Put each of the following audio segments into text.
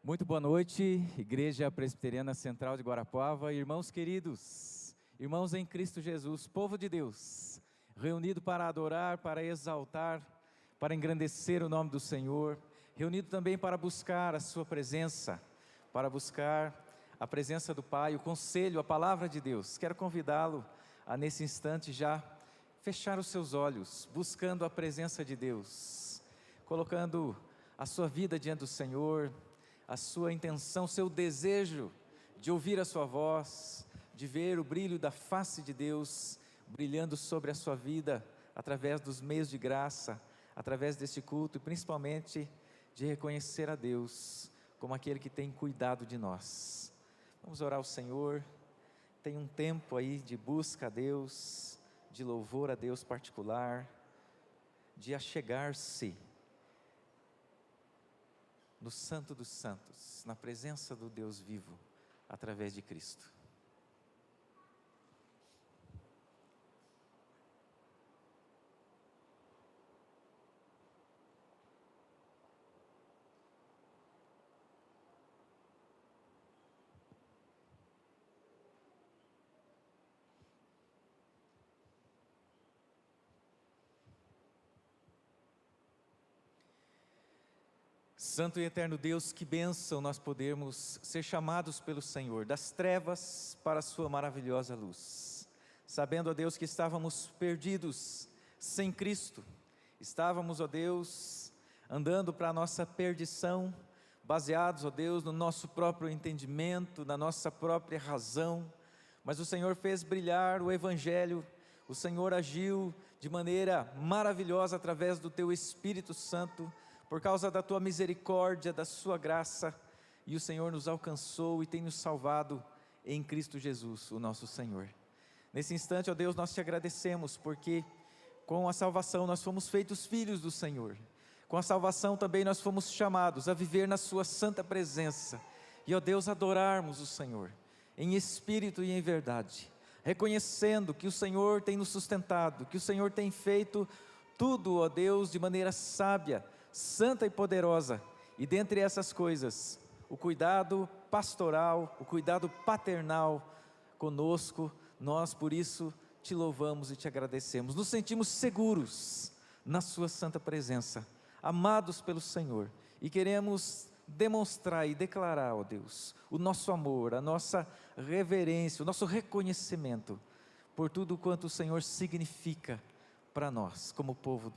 Muito boa noite, Igreja Presbiteriana Central de Guarapuava, irmãos queridos, irmãos em Cristo Jesus, povo de Deus, reunido para adorar, para exaltar, para engrandecer o nome do Senhor, reunido também para buscar a sua presença, para buscar a presença do Pai, o conselho, a palavra de Deus. Quero convidá-lo a nesse instante já fechar os seus olhos, buscando a presença de Deus, colocando a sua vida diante do Senhor, a sua intenção, o seu desejo de ouvir a sua voz, de ver o brilho da face de Deus brilhando sobre a sua vida, através dos meios de graça, através deste culto e principalmente de reconhecer a Deus como aquele que tem cuidado de nós. Vamos orar ao Senhor. Tem um tempo aí de busca a Deus, de louvor a Deus particular, de achegar-se no Santo dos Santos, na presença do Deus vivo, através de Cristo. Santo e eterno Deus, que bênção nós podermos ser chamados pelo Senhor, das trevas para a sua maravilhosa luz, sabendo, ó Deus, que estávamos perdidos, sem Cristo, estávamos, ó Deus, andando para a nossa perdição, baseados, ó Deus, no nosso próprio entendimento, na nossa própria razão, mas o Senhor fez brilhar o Evangelho, o Senhor agiu de maneira maravilhosa através do Teu Espírito Santo, por causa da Tua misericórdia, da Sua graça, e o Senhor nos alcançou e tem nos salvado em Cristo Jesus, o nosso Senhor. Nesse instante, ó Deus, nós Te agradecemos, porque com a salvação nós fomos feitos filhos do Senhor, com a salvação também nós fomos chamados a viver na Sua santa presença, e ó Deus, adorarmos o Senhor, em espírito e em verdade, reconhecendo que o Senhor tem nos sustentado, que o Senhor tem feito tudo, ó Deus, de maneira sábia, santa e poderosa, e dentre essas coisas, o cuidado pastoral, o cuidado paternal conosco. Nós por isso Te louvamos e Te agradecemos, nos sentimos seguros na Sua santa presença, amados pelo Senhor, e queremos demonstrar e declarar, ó Deus, o nosso amor, a nossa reverência, o nosso reconhecimento, por tudo quanto o Senhor significa para nós, como povo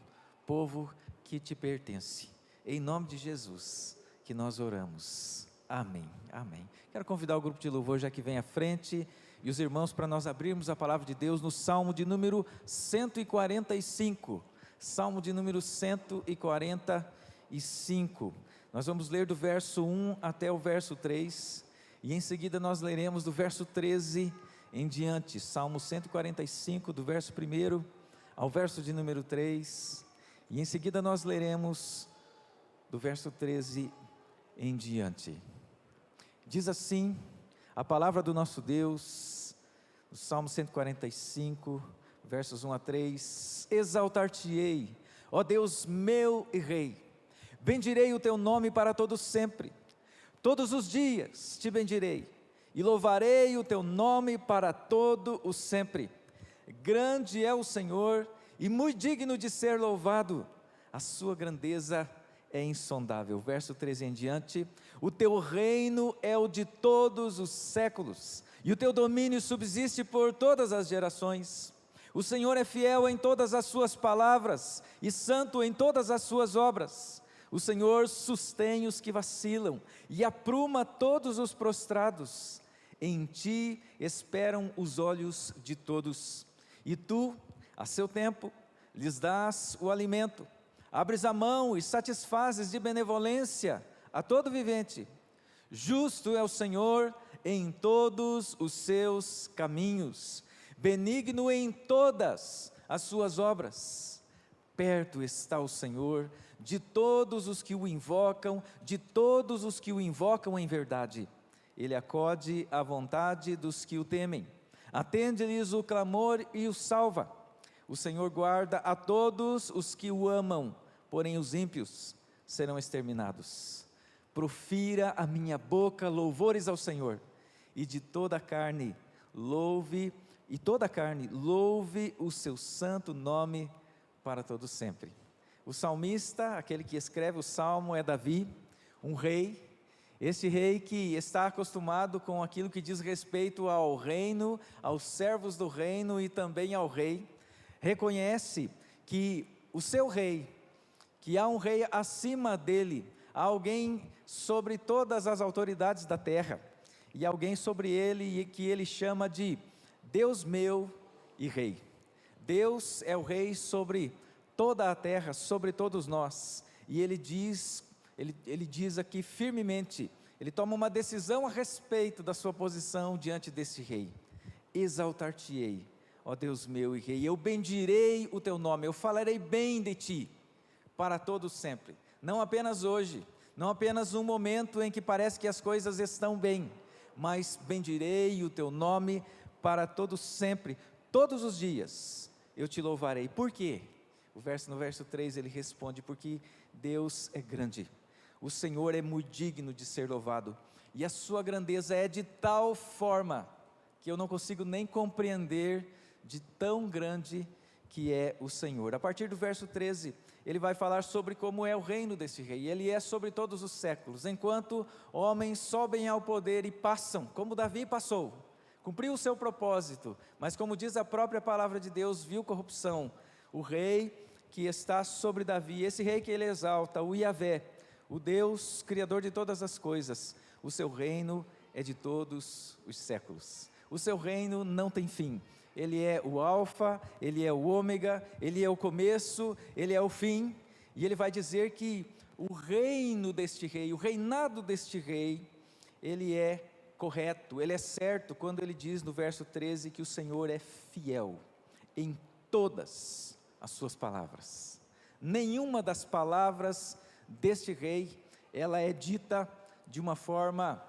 que Te pertence. Em nome de Jesus que nós oramos, amém, amém. Quero convidar o grupo de louvor já que vem à frente, e os irmãos, para nós abrirmos a palavra de Deus no Salmo de número 145, Salmo de número 145, nós vamos ler do verso 1 até o verso 3, e em seguida nós leremos do verso 13 em diante, Salmo 145, do verso 1 ao verso de número 3, e em seguida nós leremos do verso 13 em diante. Diz assim a palavra do nosso Deus, no Salmo 145, versos 1 a 3, exaltar-te-ei, ó Deus meu e Rei, bendirei o Teu nome para todo sempre, todos os dias Te bendirei, e louvarei o Teu nome para todo o sempre. Grande é o Senhor, e muito digno de ser louvado, a Sua grandeza é insondável. Verso 13 em diante, o Teu reino é o de todos os séculos, e o Teu domínio subsiste por todas as gerações. O Senhor é fiel em todas as Suas palavras, e santo em todas as Suas obras. O Senhor sustém os que vacilam, e apruma todos os prostrados. Em Ti esperam os olhos de todos, e Tu, a seu tempo, lhes dás o alimento, abres a mão e satisfazes de benevolência a todo vivente. Justo é o Senhor em todos os seus caminhos, benigno em todas as suas obras. Perto está o Senhor de todos os que o invocam, de todos os que o invocam em verdade. Ele acode à vontade dos que o temem, atende-lhes o clamor e o salva. O Senhor guarda a todos os que o amam, porém os ímpios serão exterminados. profira a minha boca louvores ao Senhor, e de toda a carne louve, e toda a carne louve o seu santo nome para todo sempre. O salmista, aquele que escreve o salmo, é Davi, um rei. Esse rei que está acostumado com aquilo que diz respeito ao reino, aos servos do reino e também ao rei, reconhece que o seu rei, que há um rei acima dele, há alguém sobre todas as autoridades da terra, e alguém sobre ele que ele chama de Deus meu e rei. Deus é o rei sobre toda a terra, sobre todos nós, e ele diz aqui firmemente, ele toma uma decisão a respeito da sua posição diante desse rei: exaltar-te-ei, ó Deus meu e rei, eu bendirei o teu nome, eu falarei bem de ti, para todos sempre, não apenas hoje, não apenas um momento em que parece que as coisas estão bem, mas bendirei o teu nome para todos sempre, todos os dias, eu te louvarei. Por quê? No verso 3 ele responde: porque Deus é grande, o Senhor é muito digno de ser louvado, e a sua grandeza é de tal forma, que eu não consigo nem compreender, de tão grande que é o Senhor. A partir do verso 13, ele vai falar sobre como é o reino desse rei, ele é sobre todos os séculos, enquanto homens sobem ao poder e passam, como Davi passou, cumpriu o seu propósito, mas como diz a própria palavra de Deus, viu corrupção. O rei que está sobre Davi, esse rei que ele exalta, o Yahvé, o Deus criador de todas as coisas, o seu reino é de todos os séculos, o seu reino não tem fim, ele é o alfa, ele é o ômega, ele é o começo, ele é o fim, e ele vai dizer que o reino deste rei, o reinado deste rei, ele é correto, ele é certo, quando ele diz no verso 13, que o Senhor é fiel, em todas as suas palavras, nenhuma das palavras deste rei, ela é dita de uma forma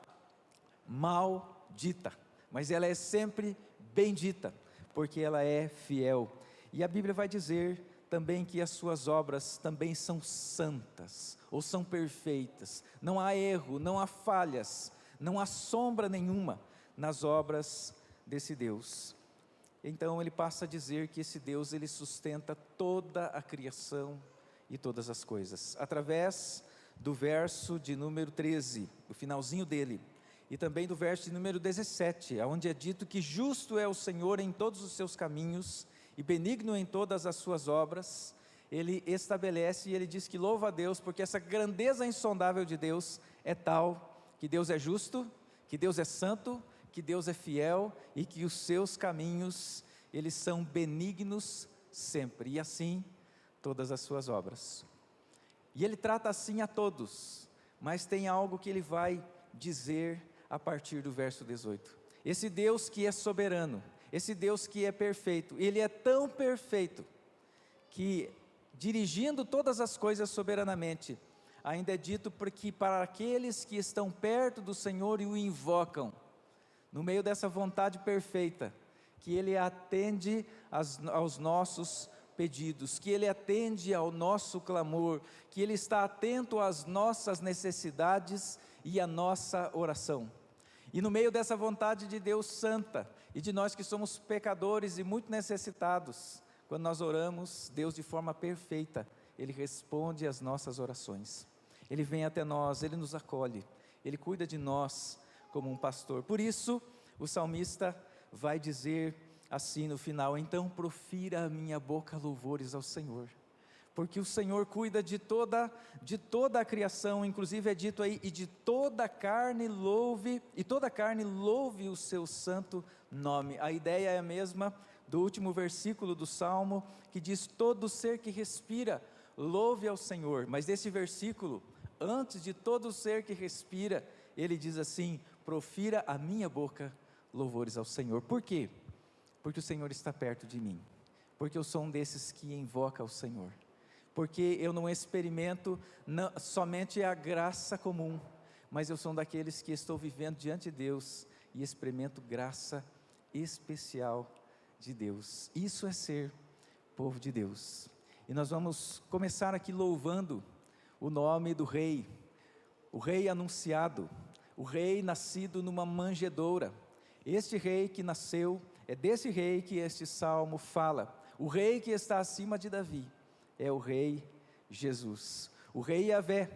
mal dita, mas ela é sempre bem dita, porque ela é fiel, e a Bíblia vai dizer também que as suas obras também são santas, ou são perfeitas, não há erro, não há falhas, não há sombra nenhuma nas obras desse Deus. Então ele passa a dizer que esse Deus, ele sustenta toda a criação e todas as coisas, através do verso de número 13, o finalzinho dele, e também do verso de número 17, onde é dito que justo é o Senhor em todos os seus caminhos, e benigno em todas as suas obras. Ele estabelece e ele diz que louva a Deus, porque essa grandeza insondável de Deus é tal, que Deus é justo, que Deus é santo, que Deus é fiel, e que os seus caminhos, eles são benignos sempre, e assim todas as suas obras. E ele trata assim a todos, mas tem algo que ele vai dizer a partir do verso 18. Esse Deus que é soberano, esse Deus que é perfeito, ele é tão perfeito, que dirigindo todas as coisas soberanamente, ainda é dito porque para aqueles que estão perto do Senhor e o invocam, no meio dessa vontade perfeita, que ele atende aos nossos pedidos, que ele atende ao nosso clamor, que ele está atento às nossas necessidades e à nossa oração. E no meio dessa vontade de Deus santa, e de nós que somos pecadores e muito necessitados, quando nós oramos, Deus de forma perfeita, ele responde às nossas orações, ele vem até nós, ele nos acolhe, ele cuida de nós como um pastor. Por isso o salmista vai dizer assim no final: então profira a minha boca louvores ao Senhor, porque o Senhor cuida de toda a criação, inclusive é dito aí, e de toda a carne louve, e toda a carne louve o seu santo nome. A ideia é a mesma do último versículo do Salmo, que diz: todo ser que respira, louve ao Senhor. Mas esse versículo, antes de todo ser que respira, ele diz assim: profira a minha boca louvores ao Senhor. Por quê? Porque o Senhor está perto de mim, porque eu sou um desses que invoca o Senhor, porque eu não experimento somente a graça comum, mas eu sou um daqueles que estou vivendo diante de Deus, e experimento graça especial de Deus. Isso é ser povo de Deus. E nós vamos começar aqui louvando o nome do Rei, o rei anunciado, o rei nascido numa manjedoura. Este rei que nasceu, é desse rei que este salmo fala. O rei que está acima de Davi é o rei Jesus. O rei Yahvé,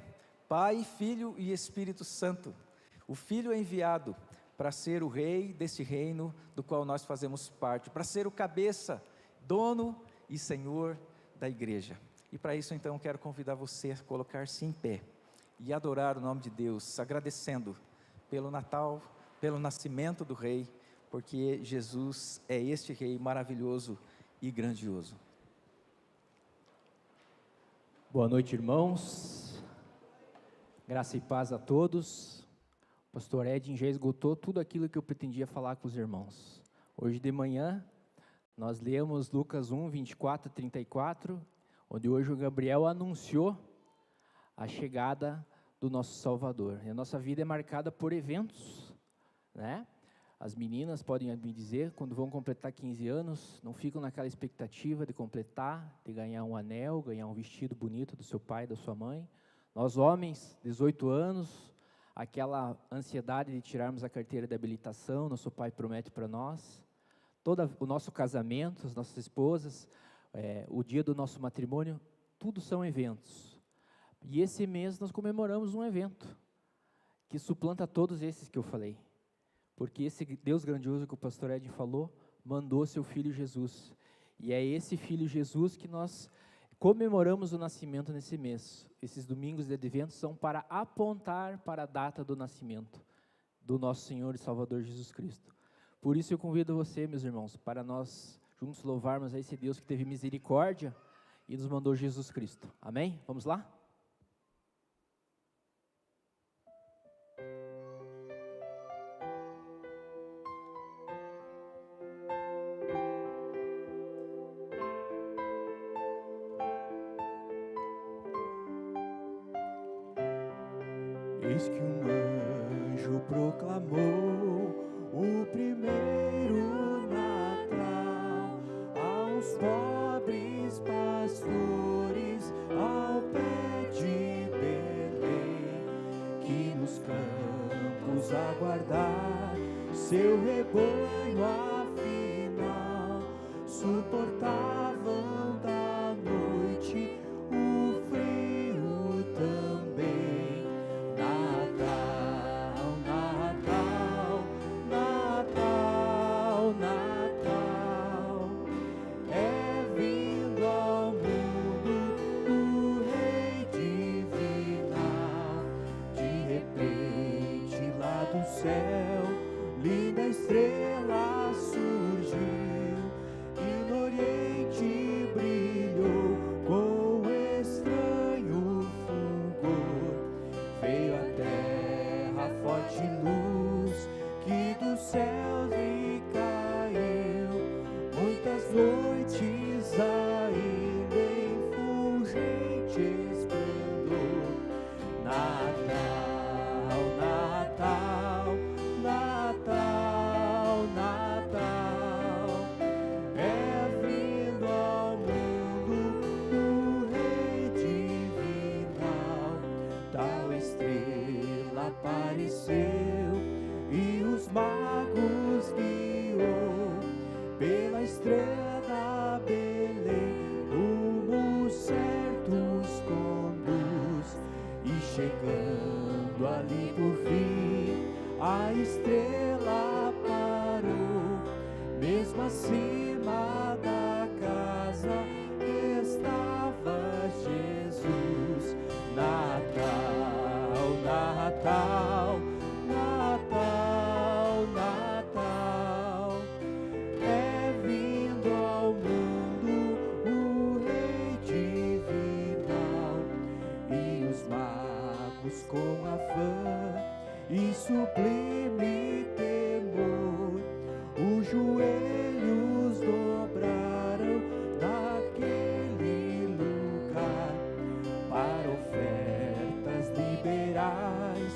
Pai, Filho e Espírito Santo. O Filho é enviado para ser o rei deste reino do qual nós fazemos parte, para ser o cabeça, dono e senhor da igreja. E para isso então quero convidar você a colocar-se em pé e adorar o nome de Deus, agradecendo pelo Natal, pelo nascimento do rei, porque Jesus é este rei maravilhoso e grandioso. Boa noite, irmãos, graça e paz a todos. O pastor Edin já esgotou tudo aquilo que eu pretendia falar com os irmãos. Hoje de manhã, nós lemos Lucas 1, 24 a 34, onde hoje o Gabriel anunciou a chegada do nosso Salvador. E a nossa vida é marcada por eventos, né? As meninas podem me dizer, quando vão completar 15 anos, não ficam naquela expectativa de completar, de ganhar um anel, ganhar um vestido bonito do seu pai, da sua mãe. Nós homens, 18 anos, aquela ansiedade de tirarmos a carteira de habilitação, nosso pai promete para nós. Todo o nosso casamento, as nossas esposas, o dia do nosso matrimônio, tudo são eventos. E esse mês nós comemoramos um evento, que suplanta todos esses que eu falei. Porque esse Deus grandioso que o pastor Edin falou, mandou seu Filho Jesus. E é esse Filho Jesus que nós comemoramos o nascimento nesse mês. Esses domingos de advento são para apontar para a data do nascimento do nosso Senhor e Salvador Jesus Cristo. Por isso eu convido você, meus irmãos, para nós juntos louvarmos a esse Deus que teve misericórdia e nos mandou Jesus Cristo. Amém? Vamos lá? Eis que um anjo proclamou o primeiro Natal aos pobres pastores ao pé de Belém, que nos campos aguardar seu rebanho afinal suportavam da noite o frio também. Estrela surgiu e no oriente brilhou com estranho fulgor. Veio à terra forte luz que dos céus lhe caiu. Muitas noites ainda em fulgente esplendor. Natal, Natal, Natal, Natal, é vindo ao mundo o Rei divinal. Tal estrela apareceu e os magos guiou pela estrela Belém, rumo certo os conduz. E chegando ali por fim, a estrela parou, mesmo acima da casa estava Jesus. Natal, Natal, Natal, Natal, é vindo ao mundo o Rei divinal. E os magos com afã e sublime temor, os joelhos dobraram naquele lugar para ofertas liberais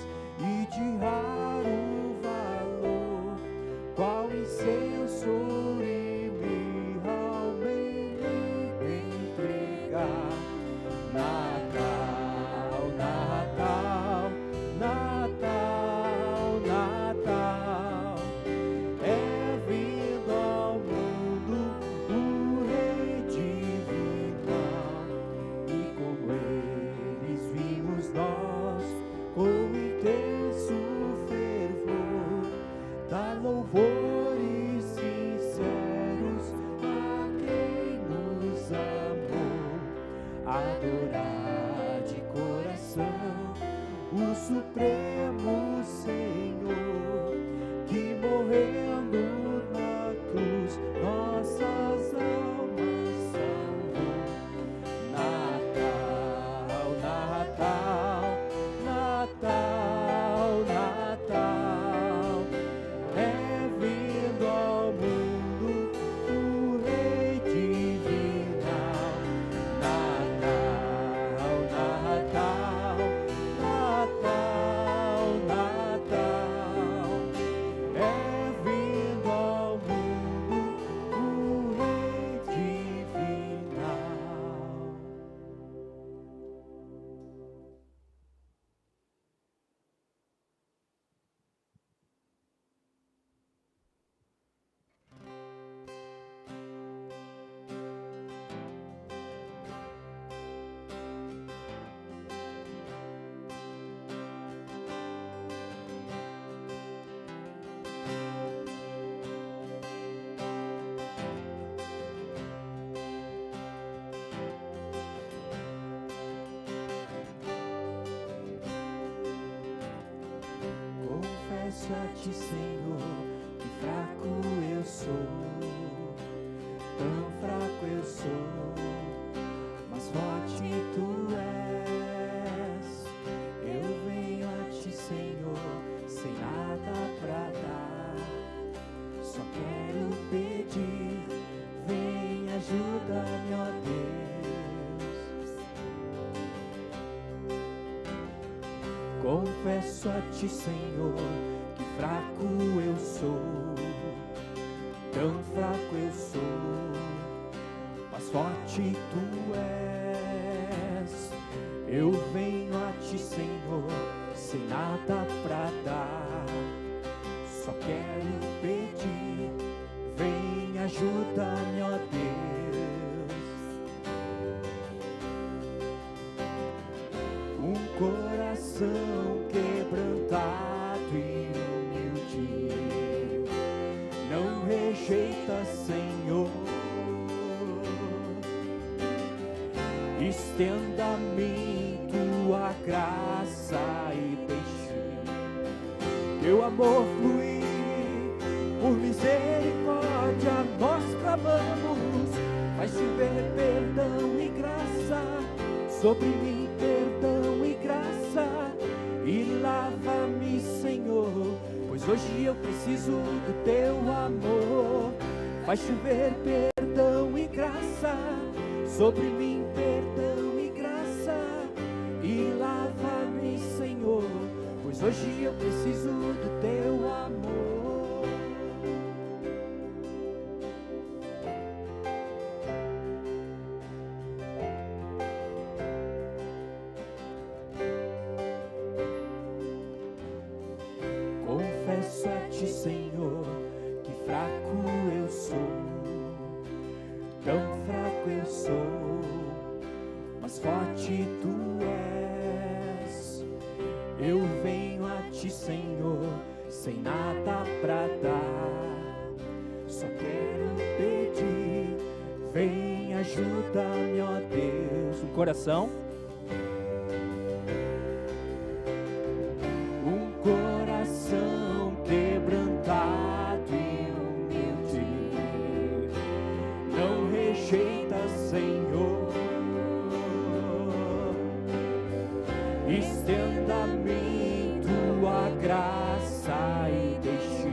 Confesso a ti, Senhor, que fraco eu sou, tão fraco eu sou, mas forte tu és. Eu venho a ti, Senhor, sem nada pra dar, só quero pedir, vem, ajuda-me, ó Deus. Confesso a ti, Senhor, que fraco eu sou, tão fraco eu sou, mas forte tu és. Eu venho a ti, Senhor, sem nada pra dar, só quero pedir, vem, ajuda-me, ó Deus. Um coração quebrantado e humilde não rejeita, Senhor. Estenda a mim tua graça e deixe teu amor fluir. Por misericórdia nós clamamos, faz chover perdão e graça sobre mim, perdão e graça, e lava-me, Senhor, pois hoje eu preciso do teu amor. Faz chover perdão e graça sobre mim, perdão e graça, e lava-me, Senhor, pois hoje eu preciso do teu amor. Confesso a ti, Senhor, que fraco eu sou, tão fraco eu sou, mas forte tu és. Eu venho a ti, Senhor, sem nada pra dar, só quero pedir, vem, ajuda-me, ó Deus. Um coração, um coração quebrantado e humilde não rejeita, Senhor. Estenda-me tua graça e deixe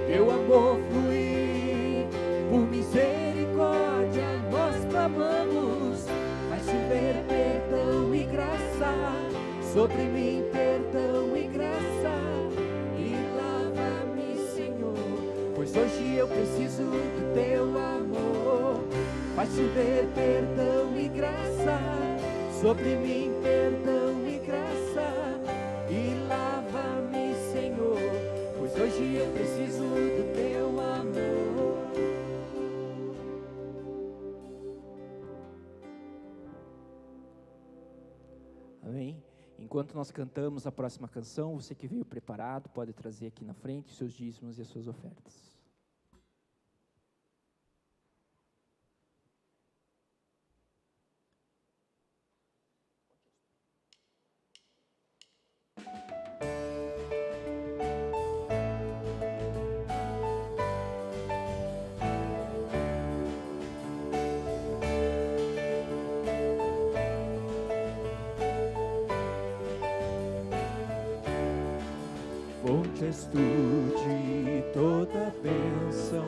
teu amor fluir. Por misericórdia nós clamamos, faz chover perdão e graça sobre mim, perdão e graça, e lava-me, Senhor, pois hoje eu preciso do teu amor. Faz chover perdão e graça sobre mim, perdão e graça, e lava-me, Senhor, pois hoje eu preciso do teu amor. Amém? Enquanto nós cantamos a próxima canção, você que veio preparado, pode trazer aqui na frente os seus dízimos e as suas ofertas. Fonte és tu de toda bênção,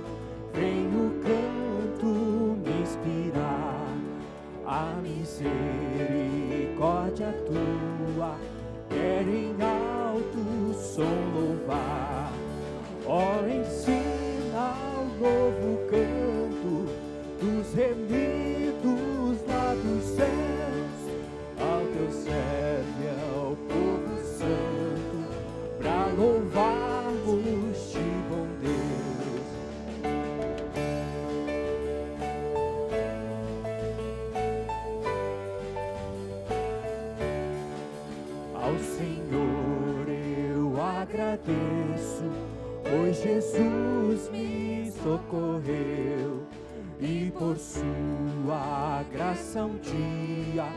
vem o canto me inspirar, a misericórdia tua quero em alto som louvar. Ó, ensina o novo canto dos remidos lá dos céus, ao teu servo e ao povo santo, pra louvarmos-te, bom Deus. Ao Senhor eu agradeço, pois Jesus me socorreu, e por sua graça um dia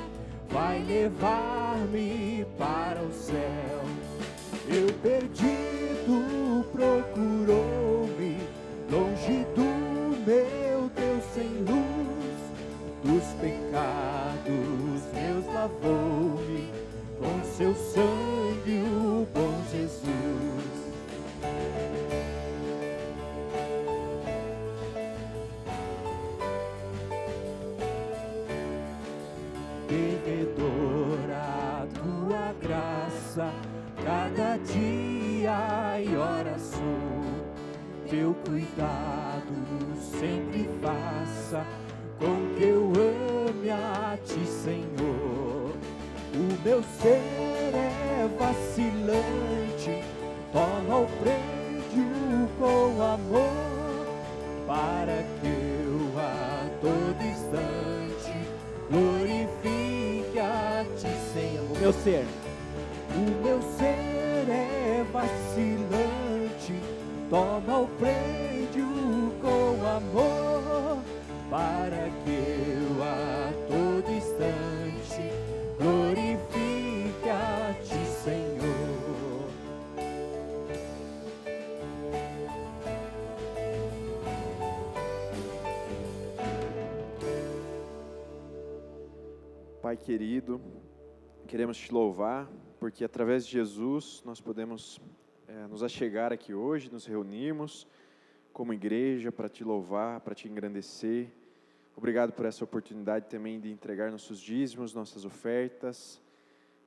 vai levar-me para o céu. Eu perdido procurou-me, longe do meu Deus sem luz, dos pecados meus lavou-me, com seu sangue o bom Jesus. Devedora tua graça, cada dia e hora sou, teu cuidado sempre faça, com que eu ame a ti, Senhor. O meu ser é vacilante, toma o prende-o com amor, para que eu a todo instante glorifique a ti, Senhor. O meu ser é vacilante, toma o prende-o com amor, para que eu a todo instante glorifique a ti, Senhor. Pai querido, queremos te louvar, porque através de Jesus nós podemos nos achegar aqui hoje, nos reunirmos como igreja para te louvar, para te engrandecer. Obrigado por essa oportunidade também de entregar nossos dízimos, nossas ofertas.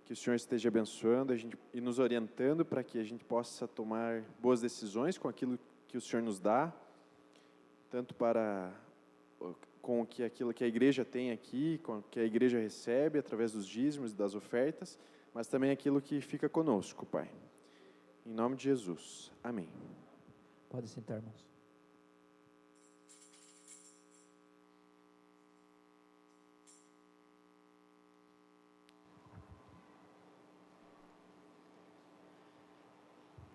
Que o Senhor esteja abençoando e nos orientando para que a gente possa tomar boas decisões com aquilo que o Senhor nos dá, tanto com aquilo que a igreja tem aqui, com o que a igreja recebe através dos dízimos e das ofertas, mas também aquilo que fica conosco, Pai. Em nome de Jesus. Amém. Pode sentar, irmãos.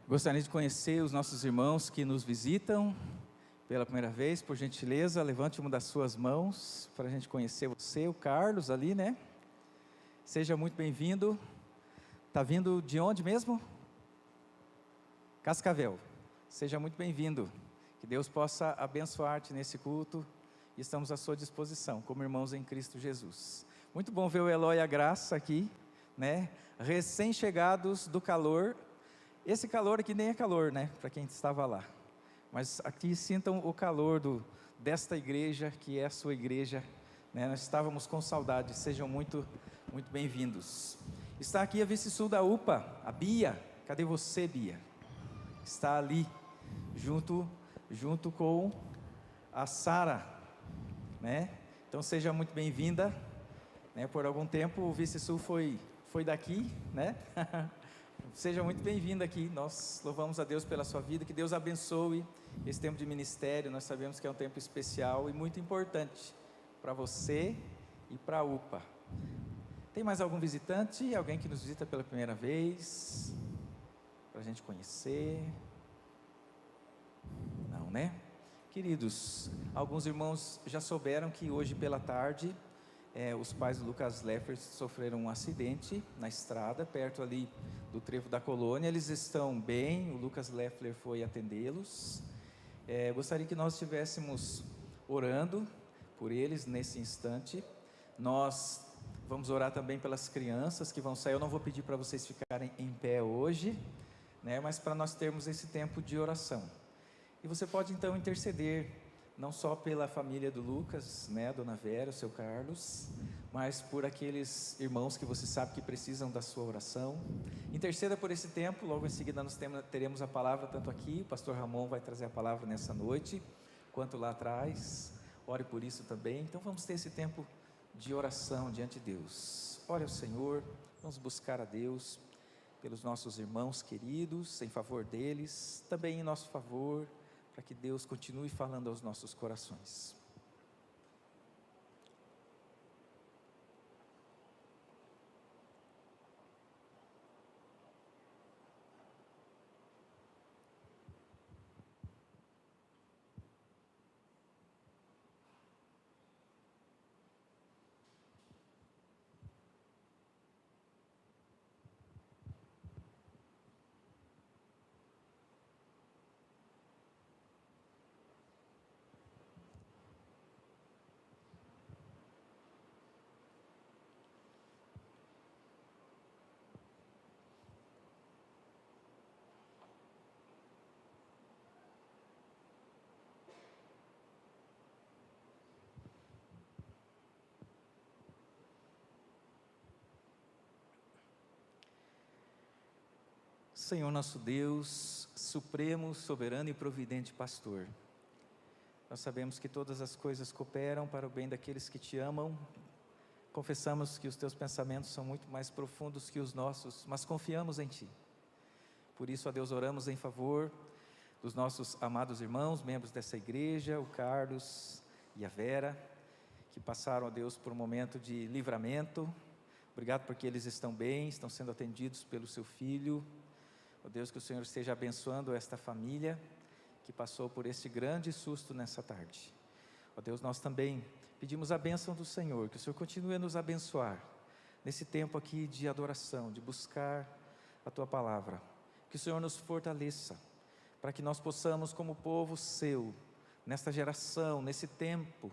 Gostaria de conhecer os nossos irmãos que nos visitam pela primeira vez. Por gentileza, levante uma das suas mãos para a gente conhecer você, o Carlos ali, né? Seja muito bem-vindo. Está vindo de onde mesmo? Cascavel. Seja muito bem-vindo. Que Deus possa abençoar-te nesse culto. E estamos à sua disposição, como irmãos em Cristo Jesus. Muito bom ver o Eloy e a Graça aqui, né? Recém-chegados do calor. Esse calor aqui nem é calor, né? Para quem estava lá. Mas aqui sintam o calor desta igreja, que é a sua igreja, né? Nós estávamos com saudade. Sejam muito, muito bem-vindos. Está aqui a vice-sul da UPA, a Bia. Cadê você, Bia? Está ali, junto com a Sara, né? Então seja muito bem-vinda, né? Por algum tempo o vice-sul foi daqui, né? Seja muito bem-vinda aqui. Nós louvamos a Deus pela sua vida. Que Deus abençoe esse tempo de ministério. Nós sabemos que é um tempo especial e muito importante para você e para a UPA. Tem mais algum visitante? Alguém que nos visita pela primeira vez? Para a gente conhecer? Não, né? Queridos, alguns irmãos já souberam que hoje pela tarde os pais do Lucas Leffler sofreram um acidente na estrada, perto ali do Trevo da Colônia. Eles estão bem, o Lucas Leffler foi atendê-los. Gostaria que nós estivéssemos orando por eles nesse instante. Nós vamos orar também pelas crianças que vão sair. Eu não vou pedir para vocês ficarem em pé hoje, né, mas para nós termos esse tempo de oração. E você pode então interceder, não só pela família do Lucas, né, a dona Vera, o seu Carlos, mas por aqueles irmãos que você sabe que precisam da sua oração. Interceda por esse tempo. Logo em seguida nós teremos a palavra, tanto aqui, o pastor Ramon vai trazer a palavra nessa noite, quanto lá atrás. Ore por isso também. Então vamos ter esse tempo de oração diante de Deus. Ore ao Senhor, vamos buscar a Deus pelos nossos irmãos queridos, em favor deles, também em nosso favor, para que Deus continue falando aos nossos corações. Senhor nosso Deus, supremo, soberano e providente pastor, nós sabemos que todas as coisas cooperam para o bem daqueles que te amam. Confessamos que os teus pensamentos são muito mais profundos que os nossos, mas confiamos em ti. Por isso, ó Deus, oramos em favor dos nossos amados irmãos, membros dessa igreja, o Carlos e a Vera, que passaram, ó Deus, por um momento de livramento. Obrigado porque eles estão bem, estão sendo atendidos pelo seu filho. Ó Deus, que o Senhor esteja abençoando esta família que passou por este grande susto nessa tarde. Ó Deus, nós também pedimos a bênção do Senhor, que o Senhor continue a nos abençoar nesse tempo aqui de adoração, de buscar a Tua Palavra. Que o Senhor nos fortaleça, para que nós possamos, como povo seu, nesta geração, nesse tempo,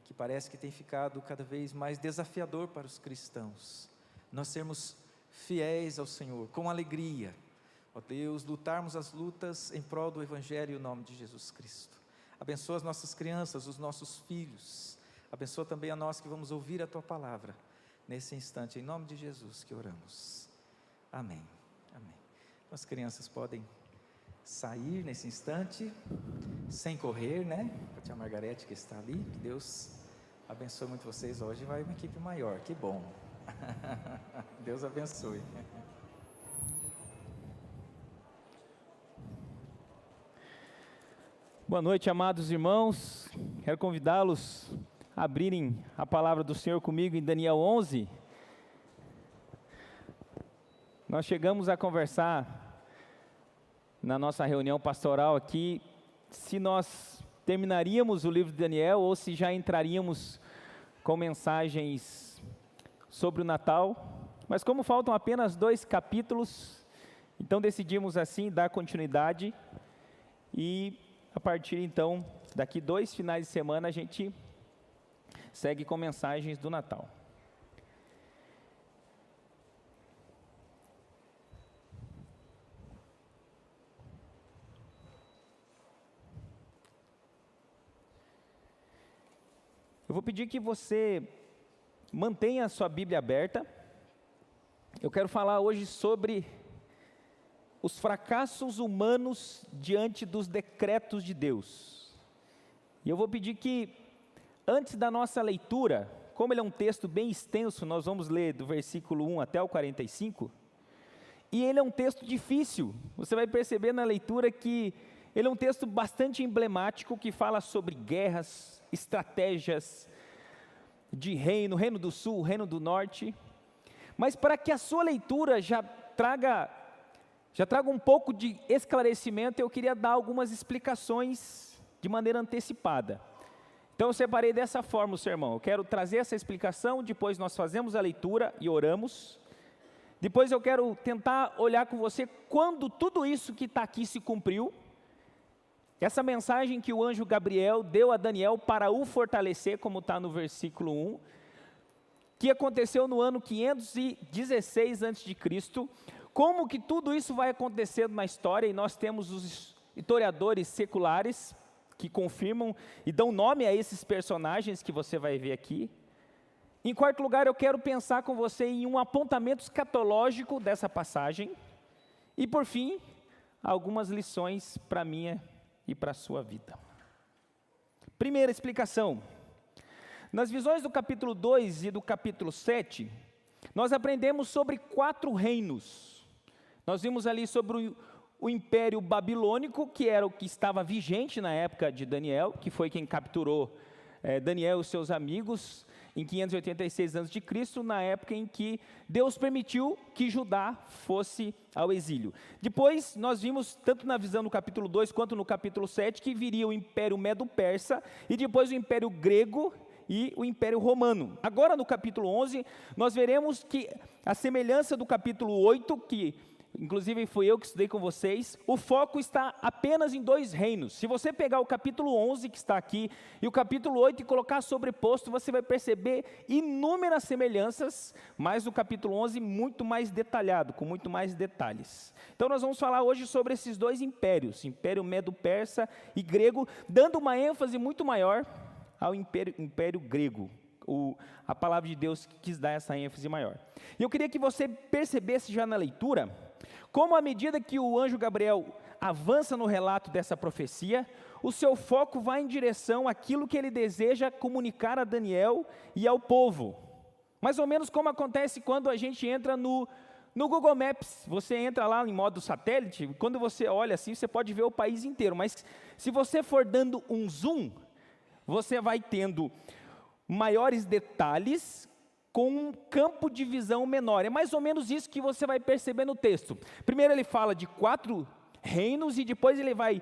que parece que tem ficado cada vez mais desafiador para os cristãos, nós sermos fiéis ao Senhor, com alegria, ó Deus, lutarmos as lutas em prol do Evangelho em nome de Jesus Cristo. Abençoa as nossas crianças, os nossos filhos, abençoa também a nós que vamos ouvir a Tua Palavra, nesse instante, em nome de Jesus que oramos. Amém. Amém. As crianças podem sair nesse instante, sem correr, né? A tia Margarete que está ali, que Deus abençoe muito vocês. Hoje vai uma equipe maior, que bom. Deus abençoe. Boa noite, amados irmãos. Quero convidá-los a abrirem a palavra do Senhor comigo em Daniel 11. Nós chegamos a conversar na nossa reunião pastoral aqui, se nós terminaríamos o livro de Daniel ou se já entraríamos com mensagens sobre o Natal, mas como faltam apenas 2 capítulos, então decidimos assim dar continuidade e a partir então, daqui 2 finais de semana a gente segue com mensagens do Natal. Eu vou pedir que você mantenha a sua Bíblia aberta. Eu quero falar hoje sobre os fracassos humanos diante dos decretos de Deus. E eu vou pedir que, antes da nossa leitura, como ele é um texto bem extenso, nós vamos ler do versículo 1 até o 45, e ele é um texto difícil. Você vai perceber na leitura que ele é um texto bastante emblemático, que fala sobre guerras, estratégias de reino do sul, reino do norte, mas para que a sua leitura já traga um pouco de esclarecimento, eu queria dar algumas explicações de maneira antecipada. Então eu separei dessa forma o sermão, eu quero trazer essa explicação, depois nós fazemos a leitura e oramos, depois eu quero tentar olhar com você quando tudo isso que está aqui se cumpriu, essa mensagem que o anjo Gabriel deu a Daniel para o fortalecer, como está no versículo 1, que aconteceu no ano 516 a.C., como que tudo isso vai acontecendo na história, e nós temos os historiadores seculares que confirmam e dão nome a esses personagens que você vai ver aqui. Em quarto lugar, eu quero pensar com você em um apontamento escatológico dessa passagem, e por fim, algumas lições para minha e para a sua vida. Primeira explicação. Nas visões do capítulo 2 e do capítulo 7, nós aprendemos sobre 4 reinos. Nós vimos ali sobre o Império Babilônico, que era o que estava vigente na época de Daniel, que foi quem capturou Daniel e os seus amigos em 586 a.C., na época em que Deus permitiu que Judá fosse ao exílio. Depois, nós vimos, tanto na visão do capítulo 2, quanto no capítulo 7, que viria o Império Medo-Persa, e depois o Império Grego e o Império Romano. Agora, no capítulo 11, nós veremos que a semelhança do capítulo 8, que inclusive fui eu que estudei com vocês, o foco está apenas em 2 reinos. Se você pegar o capítulo 11 que está aqui e o capítulo 8 e colocar sobreposto, você vai perceber inúmeras semelhanças, mas o capítulo 11 muito mais detalhado, com muito mais detalhes. Então nós vamos falar hoje sobre esses 2 impérios, Império Medo-Persa e Grego, dando uma ênfase muito maior ao Império Grego. A palavra de Deus quis dar essa ênfase maior. E eu queria que você percebesse já na leitura Como à medida que o anjo Gabriel avança no relato dessa profecia, o seu foco vai em direção àquilo que ele deseja comunicar a Daniel e ao povo. Mais ou menos como acontece quando a gente entra no Google Maps. Você entra lá em modo satélite, quando você olha assim, você pode ver o país inteiro, mas se você for dando um zoom, você vai tendo maiores detalhes com um campo de visão menor. É mais ou menos isso que você vai perceber no texto. Primeiro ele fala de 4 reinos e depois ele vai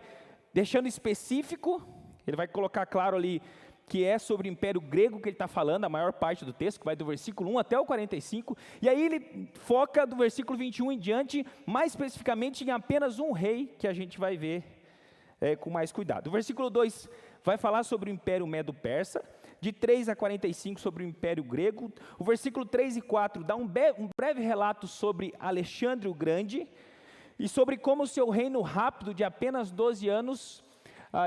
deixando específico, ele vai colocar claro ali que é sobre o Império Grego que ele está falando, a maior parte do texto, que vai do versículo 1 até o 45, e aí ele foca do versículo 21 em diante, mais especificamente em apenas um rei, que a gente vai ver com mais cuidado. O versículo 2 vai falar sobre o Império Medo-Persa, de 3 a 45 sobre o Império Grego, o versículo 3 e 4 dá um breve relato sobre Alexandre o Grande, e sobre como o seu reino rápido, de apenas 12 anos,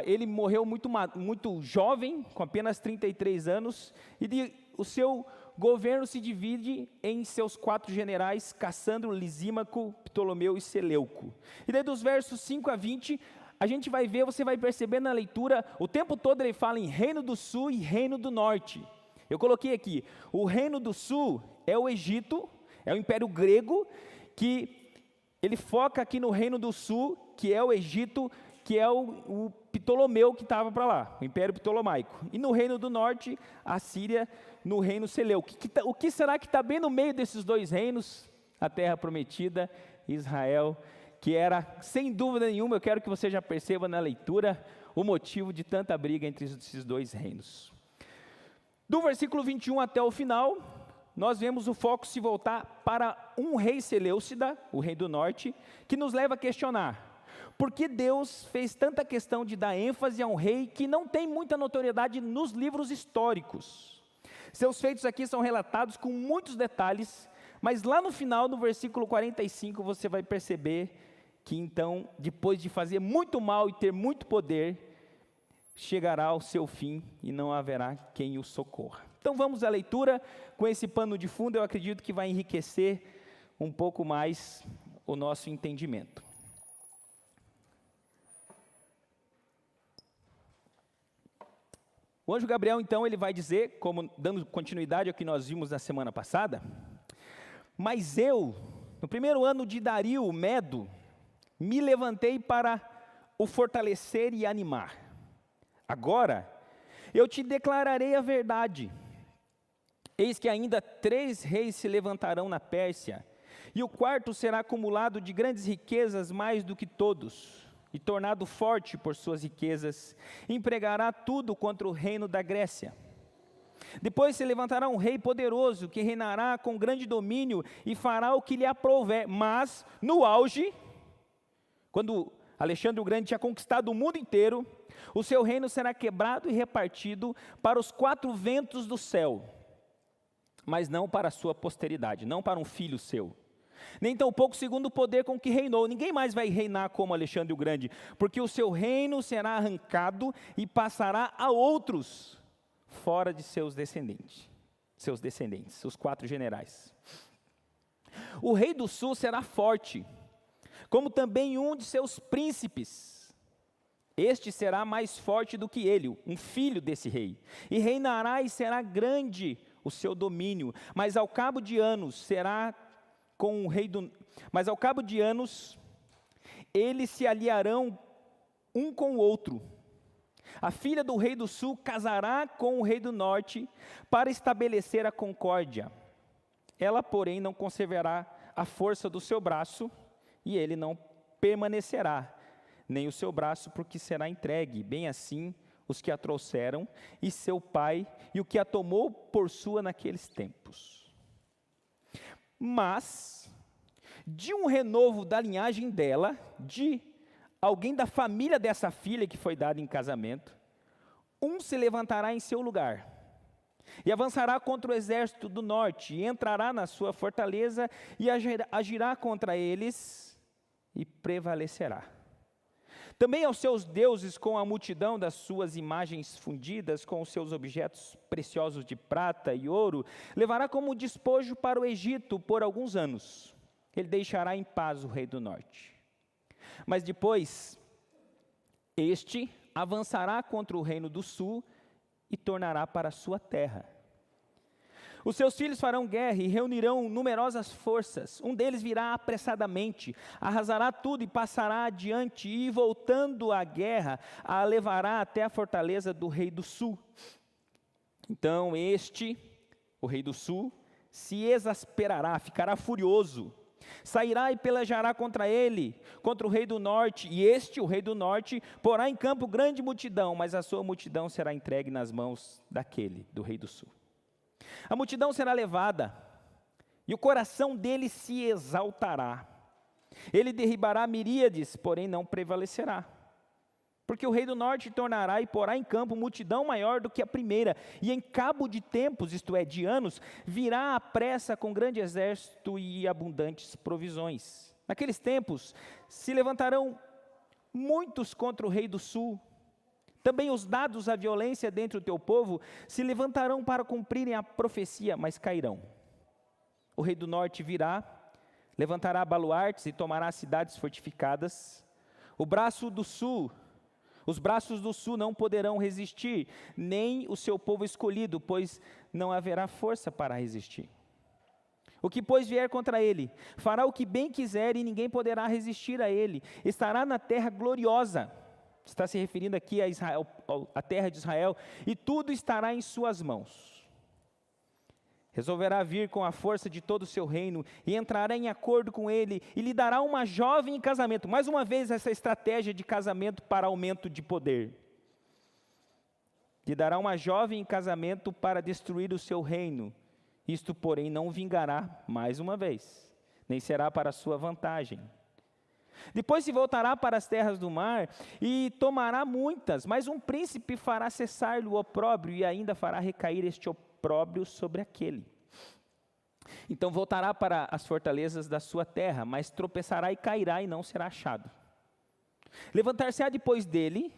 ele morreu muito jovem, com apenas 33 anos, e o seu governo se divide em seus 4 generais, Cassandro, Lisímaco, Ptolomeu e Seleuco. E daí dos versos 5 a 20, a gente vai ver, você vai perceber na leitura, o tempo todo ele fala em Reino do Sul e Reino do Norte. Eu coloquei aqui, o Reino do Sul é o Egito, é o Império Grego, que ele foca aqui no Reino do Sul, que é o Egito, que é o Ptolomeu que estava para lá, o Império Ptolomaico. E no Reino do Norte, a Síria, no Reino Seleuco. O que será que está bem no meio desses 2 reinos? A Terra Prometida, Israel, que era, sem dúvida nenhuma, eu quero que você já perceba na leitura, o motivo de tanta briga entre esses 2 reinos. Do versículo 21 até o final, nós vemos o foco se voltar para um rei Seleucida, o rei do norte, que nos leva a questionar, por que Deus fez tanta questão de dar ênfase a um rei que não tem muita notoriedade nos livros históricos? Seus feitos aqui são relatados com muitos detalhes, mas lá no final, no versículo 45, você vai perceber que então, depois de fazer muito mal e ter muito poder, chegará ao seu fim e não haverá quem o socorra. Então vamos à leitura, com esse pano de fundo eu acredito que vai enriquecer um pouco mais o nosso entendimento. O anjo Gabriel então ele vai dizer, como dando continuidade ao que nós vimos na semana passada, mas eu, no primeiro ano de Dario o Medo, me levantei para o fortalecer e animar. Agora eu te declararei a verdade. Eis que ainda 3 reis se levantarão na Pérsia, e o 4º será acumulado de grandes riquezas mais do que todos, e tornado forte por suas riquezas, empregará tudo contra o reino da Grécia. Depois se levantará um rei poderoso, que reinará com grande domínio, e fará o que lhe aprouver, mas no auge, quando Alexandre o Grande tinha conquistado o mundo inteiro, o seu reino será quebrado e repartido para os 4 ventos do céu, mas não para a sua posteridade, não para um filho seu. Nem tampouco segundo o poder com que reinou. Ninguém mais vai reinar como Alexandre o Grande, porque o seu reino será arrancado e passará a outros, fora de seus descendentes, os 4 generais. O rei do sul será forte, como também um de seus príncipes. Este será mais forte do que ele, um filho desse rei, e reinará e será grande o seu domínio, mas ao cabo de anos eles se aliarão um com o outro. A filha do rei do sul casará com o rei do norte para estabelecer a concórdia. Ela, porém, não conservará a força do seu braço, e ele não permanecerá, nem o seu braço, porque será entregue, bem assim os que a trouxeram, e seu pai, e o que a tomou por sua naqueles tempos. Mas, de um renovo da linhagem dela, de alguém da família dessa filha que foi dada em casamento, um se levantará em seu lugar, e avançará contra o exército do norte, e entrará na sua fortaleza, e agirá contra eles, e prevalecerá. Também aos seus deuses, com a multidão das suas imagens fundidas, com os seus objetos preciosos de prata e ouro, levará como despojo para o Egito por alguns anos. ele deixará em paz o rei do norte. Mas depois, este avançará contra o reino do sul e tornará para a sua terra. Os seus filhos farão guerra e reunirão numerosas forças. Um deles virá apressadamente, arrasará tudo e passará adiante, e voltando à guerra, a levará até a fortaleza do rei do sul. Então este, o rei do sul, se exasperará, ficará furioso, sairá e pelejará contra ele, contra o rei do norte, e este, o rei do norte, porá em campo grande multidão, mas a sua multidão será entregue nas mãos daquele, do rei do sul. A multidão será levada, e o coração dele se exaltará. Ele derribará miríades, porém não prevalecerá. Porque o rei do norte tornará e porá em campo multidão maior do que a primeira, e em cabo de tempos, isto é, de anos, virá à pressa com grande exército e abundantes provisões. Naqueles tempos se levantarão muitos contra o rei do sul. Também os dados à violência dentre o teu povo se levantarão para cumprirem a profecia, mas cairão. O rei do norte virá, levantará baluartes e tomará cidades fortificadas. Os braços do sul não poderão resistir, nem o seu povo escolhido, pois não haverá força para resistir. O que, pois, vier contra ele, fará o que bem quiser e ninguém poderá resistir a ele. Estará na terra gloriosa. Está se referindo aqui a Israel, a terra de Israel, e tudo estará em suas mãos. Resolverá vir com a força de todo o seu reino, e entrará em acordo com ele, e lhe dará uma jovem em casamento. Mais uma vez, essa estratégia de casamento para aumento de poder. Lhe dará uma jovem em casamento para destruir o seu reino. Isto, porém, não vingará mais uma vez, nem será para sua vantagem. Depois se voltará para as terras do mar e tomará muitas, mas um príncipe fará cessar-lhe o opróbrio e ainda fará recair este opróbrio sobre aquele. Então voltará para as fortalezas da sua terra, mas tropeçará e cairá e não será achado. Levantar-se-á depois dele,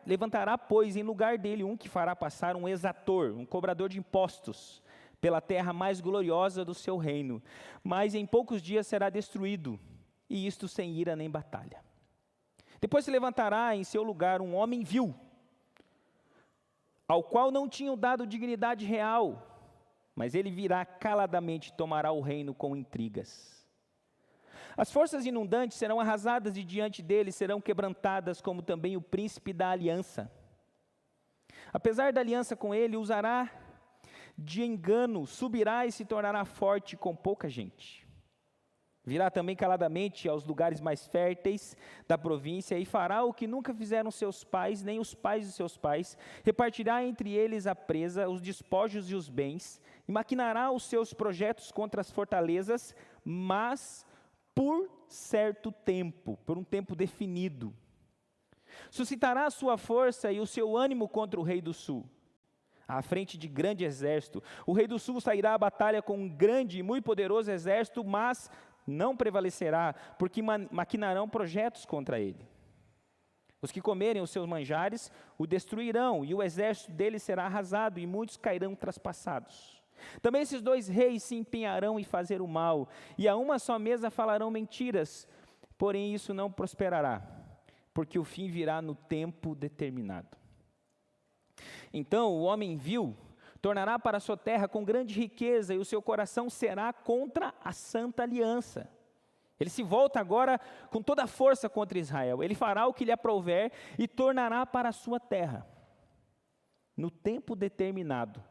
levantará, pois, em lugar dele um que fará passar um exator, um cobrador de impostos, pela terra mais gloriosa do seu reino, mas em poucos dias será destruído, e isto sem ira nem batalha. Depois se levantará em seu lugar um homem vil, ao qual não tinham dado dignidade real, mas ele virá caladamente e tomará o reino com intrigas. As forças inundantes serão arrasadas e diante dele serão quebrantadas, como também o príncipe da aliança. Apesar da aliança com ele, usará de engano, subirá e se tornará forte com pouca gente. Virá também caladamente aos lugares mais férteis da província e fará o que nunca fizeram seus pais, nem os pais de seus pais. Repartirá entre eles a presa, os despojos e os bens, e maquinará os seus projetos contra as fortalezas, mas por certo tempo, por um tempo definido. Suscitará a sua força e o seu ânimo contra o rei do sul. À frente de grande exército, o rei do sul sairá à batalha com um grande e muito poderoso exército, mas não prevalecerá, porque maquinarão projetos contra ele. Os que comerem os seus manjares o destruirão, e o exército dele será arrasado, e muitos cairão traspassados. Também esses dois reis se empenharão em fazer o mal, e a uma só mesa falarão mentiras, porém isso não prosperará, porque o fim virá no tempo determinado. Então o homem vil tornará para a sua terra com grande riqueza, e o seu coração será contra a santa aliança. Ele se volta agora com toda a força contra Israel. Ele fará o que lhe aprouver e tornará para a sua terra. No tempo determinado,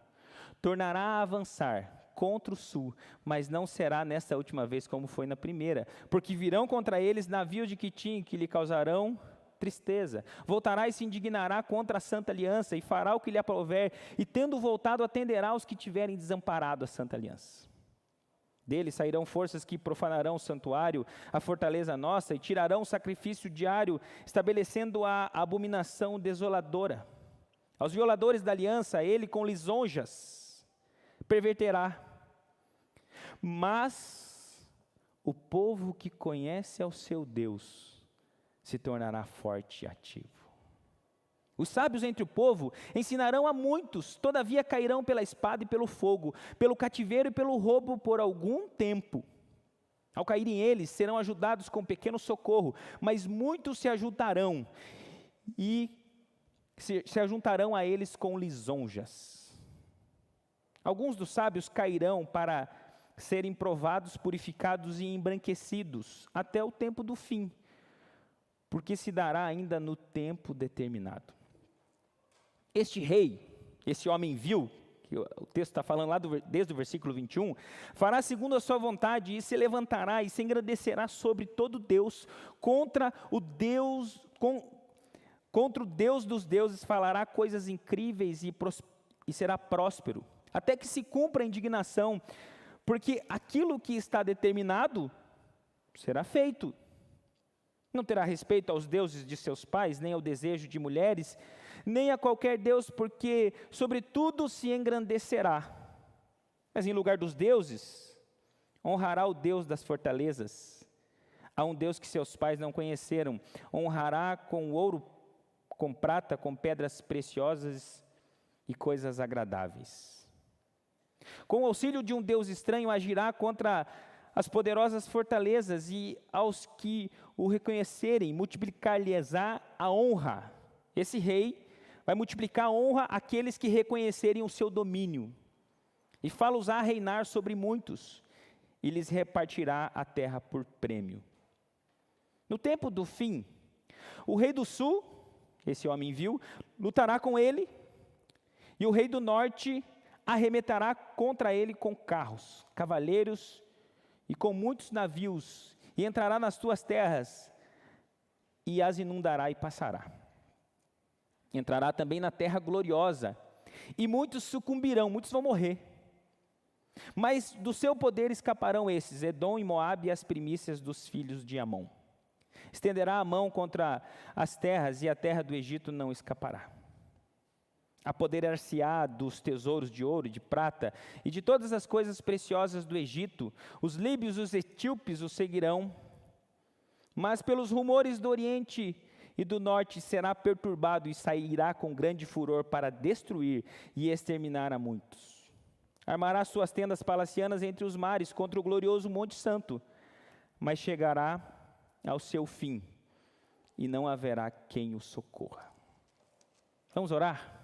tornará a avançar contra o sul, mas não será nesta última vez como foi na primeira, porque virão contra eles navios de Quitim que lhe causarão tristeza. Voltará e se indignará contra a santa aliança e fará o que lhe aprouver, e tendo voltado atenderá os que tiverem desamparado a santa aliança. Dele sairão forças que profanarão o santuário, a fortaleza nossa, e tirarão o sacrifício diário, estabelecendo a abominação desoladora. Aos violadores da aliança, ele com lisonjas perverterá. Mas o povo que conhece ao seu Deus se tornará forte e ativo. Os sábios entre o povo ensinarão a muitos, todavia cairão pela espada e pelo fogo, pelo cativeiro e pelo roubo por algum tempo. Ao caírem eles, serão ajudados com pequeno socorro, mas muitos se ajuntarão se ajuntarão a eles com lisonjas. Alguns dos sábios cairão para serem provados, purificados e embranquecidos até o tempo do fim, porque se dará ainda no tempo determinado. Este rei, esse homem vil, que o texto está falando lá desde o versículo 21, fará segundo a sua vontade e se levantará e se engrandecerá sobre todo Deus, contra o Deus dos deuses falará coisas incríveis e será próspero, até que se cumpra a indignação, porque aquilo que está determinado será feito. Não terá respeito aos deuses de seus pais, nem ao desejo de mulheres, nem a qualquer deus, porque sobre tudo se engrandecerá. Mas em lugar dos deuses, honrará o Deus das fortalezas, a um Deus que seus pais não conheceram. Honrará com ouro, com prata, com pedras preciosas e coisas agradáveis. Com o auxílio de um Deus estranho, agirá contra as poderosas fortalezas, e aos que o reconhecerem, multiplicar-lhes-á a honra. Esse rei vai multiplicar a honra àqueles que reconhecerem o seu domínio, e fá-los a reinar sobre muitos, e lhes repartirá a terra por prêmio. No tempo do fim, o rei do sul, esse homem vil, lutará com ele, e o rei do norte arremeterá contra ele com carros, cavaleiros e com muitos navios, e entrará nas tuas terras, e as inundará e passará. Entrará também na terra gloriosa, e muitos sucumbirão, muitos vão morrer. Mas do seu poder escaparão esses, Edom e Moabe e as primícias dos filhos de Amon. Estenderá a mão contra as terras, e a terra do Egito não escapará. Apoderar-se-á dos tesouros de ouro e de prata, e de todas as coisas preciosas do Egito. Os líbios e os etíopes o seguirão, mas pelos rumores do oriente e do norte será perturbado, e sairá com grande furor para destruir e exterminar a muitos. Armará suas tendas palacianas entre os mares, contra o glorioso Monte Santo, mas chegará ao seu fim, e não haverá quem o socorra. Vamos orar?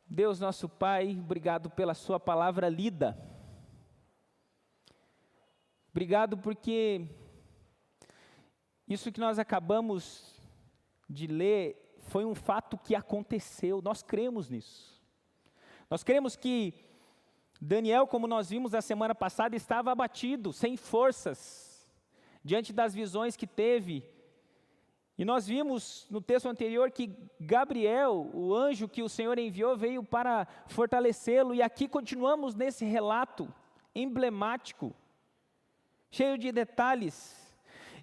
Deus nosso Pai, obrigado pela sua palavra lida. Obrigado porque isso que nós acabamos de ler foi um fato que aconteceu, nós cremos nisso. Nós cremos que Daniel, como nós vimos na semana passada, estava abatido, sem forças, diante das visões que teve. E nós vimos no texto anterior que Gabriel, o anjo que o Senhor enviou, veio para fortalecê-lo. E aqui continuamos nesse relato emblemático, cheio de detalhes.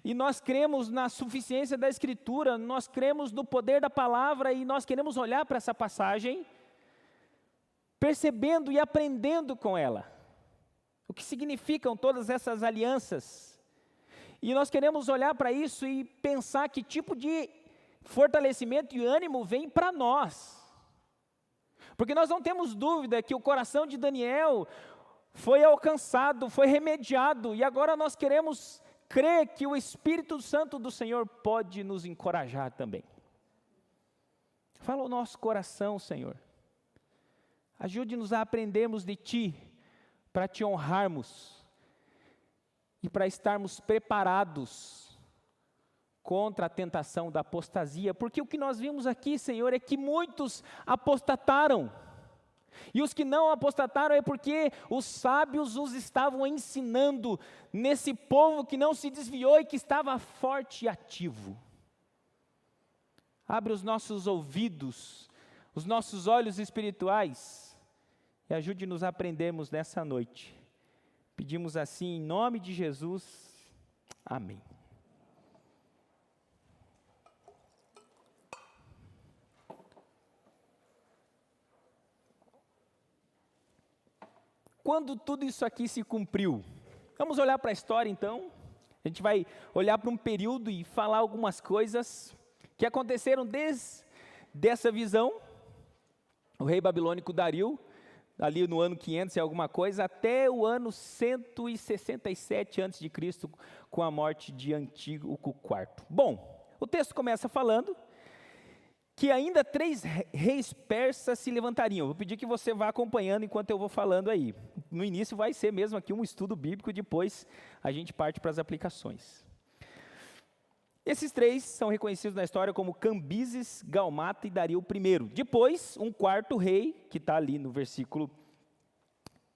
E nós cremos na suficiência da Escritura, nós cremos no poder da palavra, e nós queremos olhar para essa passagem, percebendo e aprendendo com ela, o que significam todas essas alianças. E nós queremos olhar para isso e pensar que tipo de fortalecimento e ânimo vem para nós. Porque nós não temos dúvida que o coração de Daniel foi alcançado, foi remediado, e agora nós queremos crer que o Espírito Santo do Senhor pode nos encorajar também. Fala o nosso coração, Senhor. Ajude-nos a aprendermos de Ti, para Te honrarmos e para estarmos preparados contra a tentação da apostasia, porque o que nós vimos aqui, Senhor, é que muitos apostataram, e os que não apostataram é porque os sábios os estavam ensinando nesse povo que não se desviou e que estava forte e ativo. Abre os nossos ouvidos, os nossos olhos espirituais, e ajude-nos a aprendermos nessa noite. Pedimos assim em nome de Jesus, amém. Quando tudo isso aqui se cumpriu, vamos olhar para a história então, a gente vai olhar para um período e falar algumas coisas. que aconteceram desde essa visão, o rei babilônico Dario, ali no ano 500 e alguma coisa, até o ano 167 a.C., com a morte de Antíoco IV. Bom, o texto começa falando que ainda 3 reis persas se levantariam. Vou pedir que você vá acompanhando enquanto eu vou falando aí. No início vai ser mesmo aqui um estudo bíblico, depois a gente parte para as aplicações. Esses 3 são reconhecidos na história como Cambises, Galmata e Dario I. Depois, um 4º rei, que está ali no versículo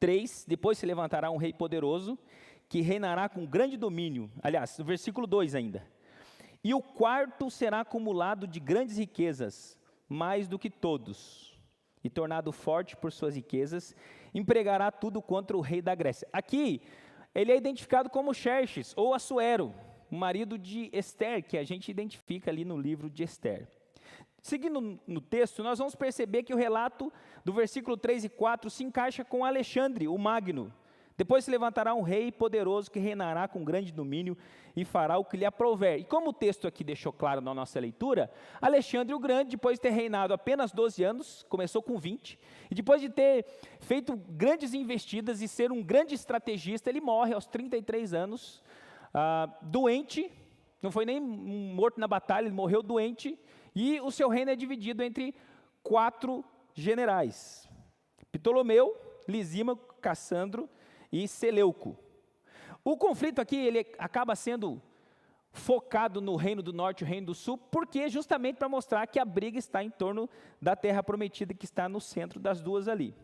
3, depois se levantará um rei poderoso, que reinará com grande domínio. Aliás, no versículo 2 ainda. E o 4º será acumulado de grandes riquezas, mais do que todos, e tornado forte por suas riquezas, empregará tudo contra o rei da Grécia. Aqui, ele é identificado como Xerxes, ou Assuero, o marido de Ester, que a gente identifica ali no livro de Ester. Seguindo no texto, nós vamos perceber que o relato do versículo 3 e 4 se encaixa com Alexandre, o Magno. Depois se levantará um rei poderoso que reinará com grande domínio e fará o que lhe aprouver. E como o texto aqui deixou claro na nossa leitura, Alexandre o Grande, depois de ter reinado apenas 12 anos, começou com 20, e depois de ter feito grandes investidas e ser um grande estrategista, ele morre aos 33 anos, doente, não foi nem morto na batalha, ele morreu doente, e o seu reino é dividido entre 4 generais: Ptolomeu, Lisímaco, Cassandro e Seleuco. O conflito aqui, ele acaba sendo focado no reino do norte e o reino do sul, porque justamente para mostrar que a briga está em torno da terra prometida, que está no centro das duas ali.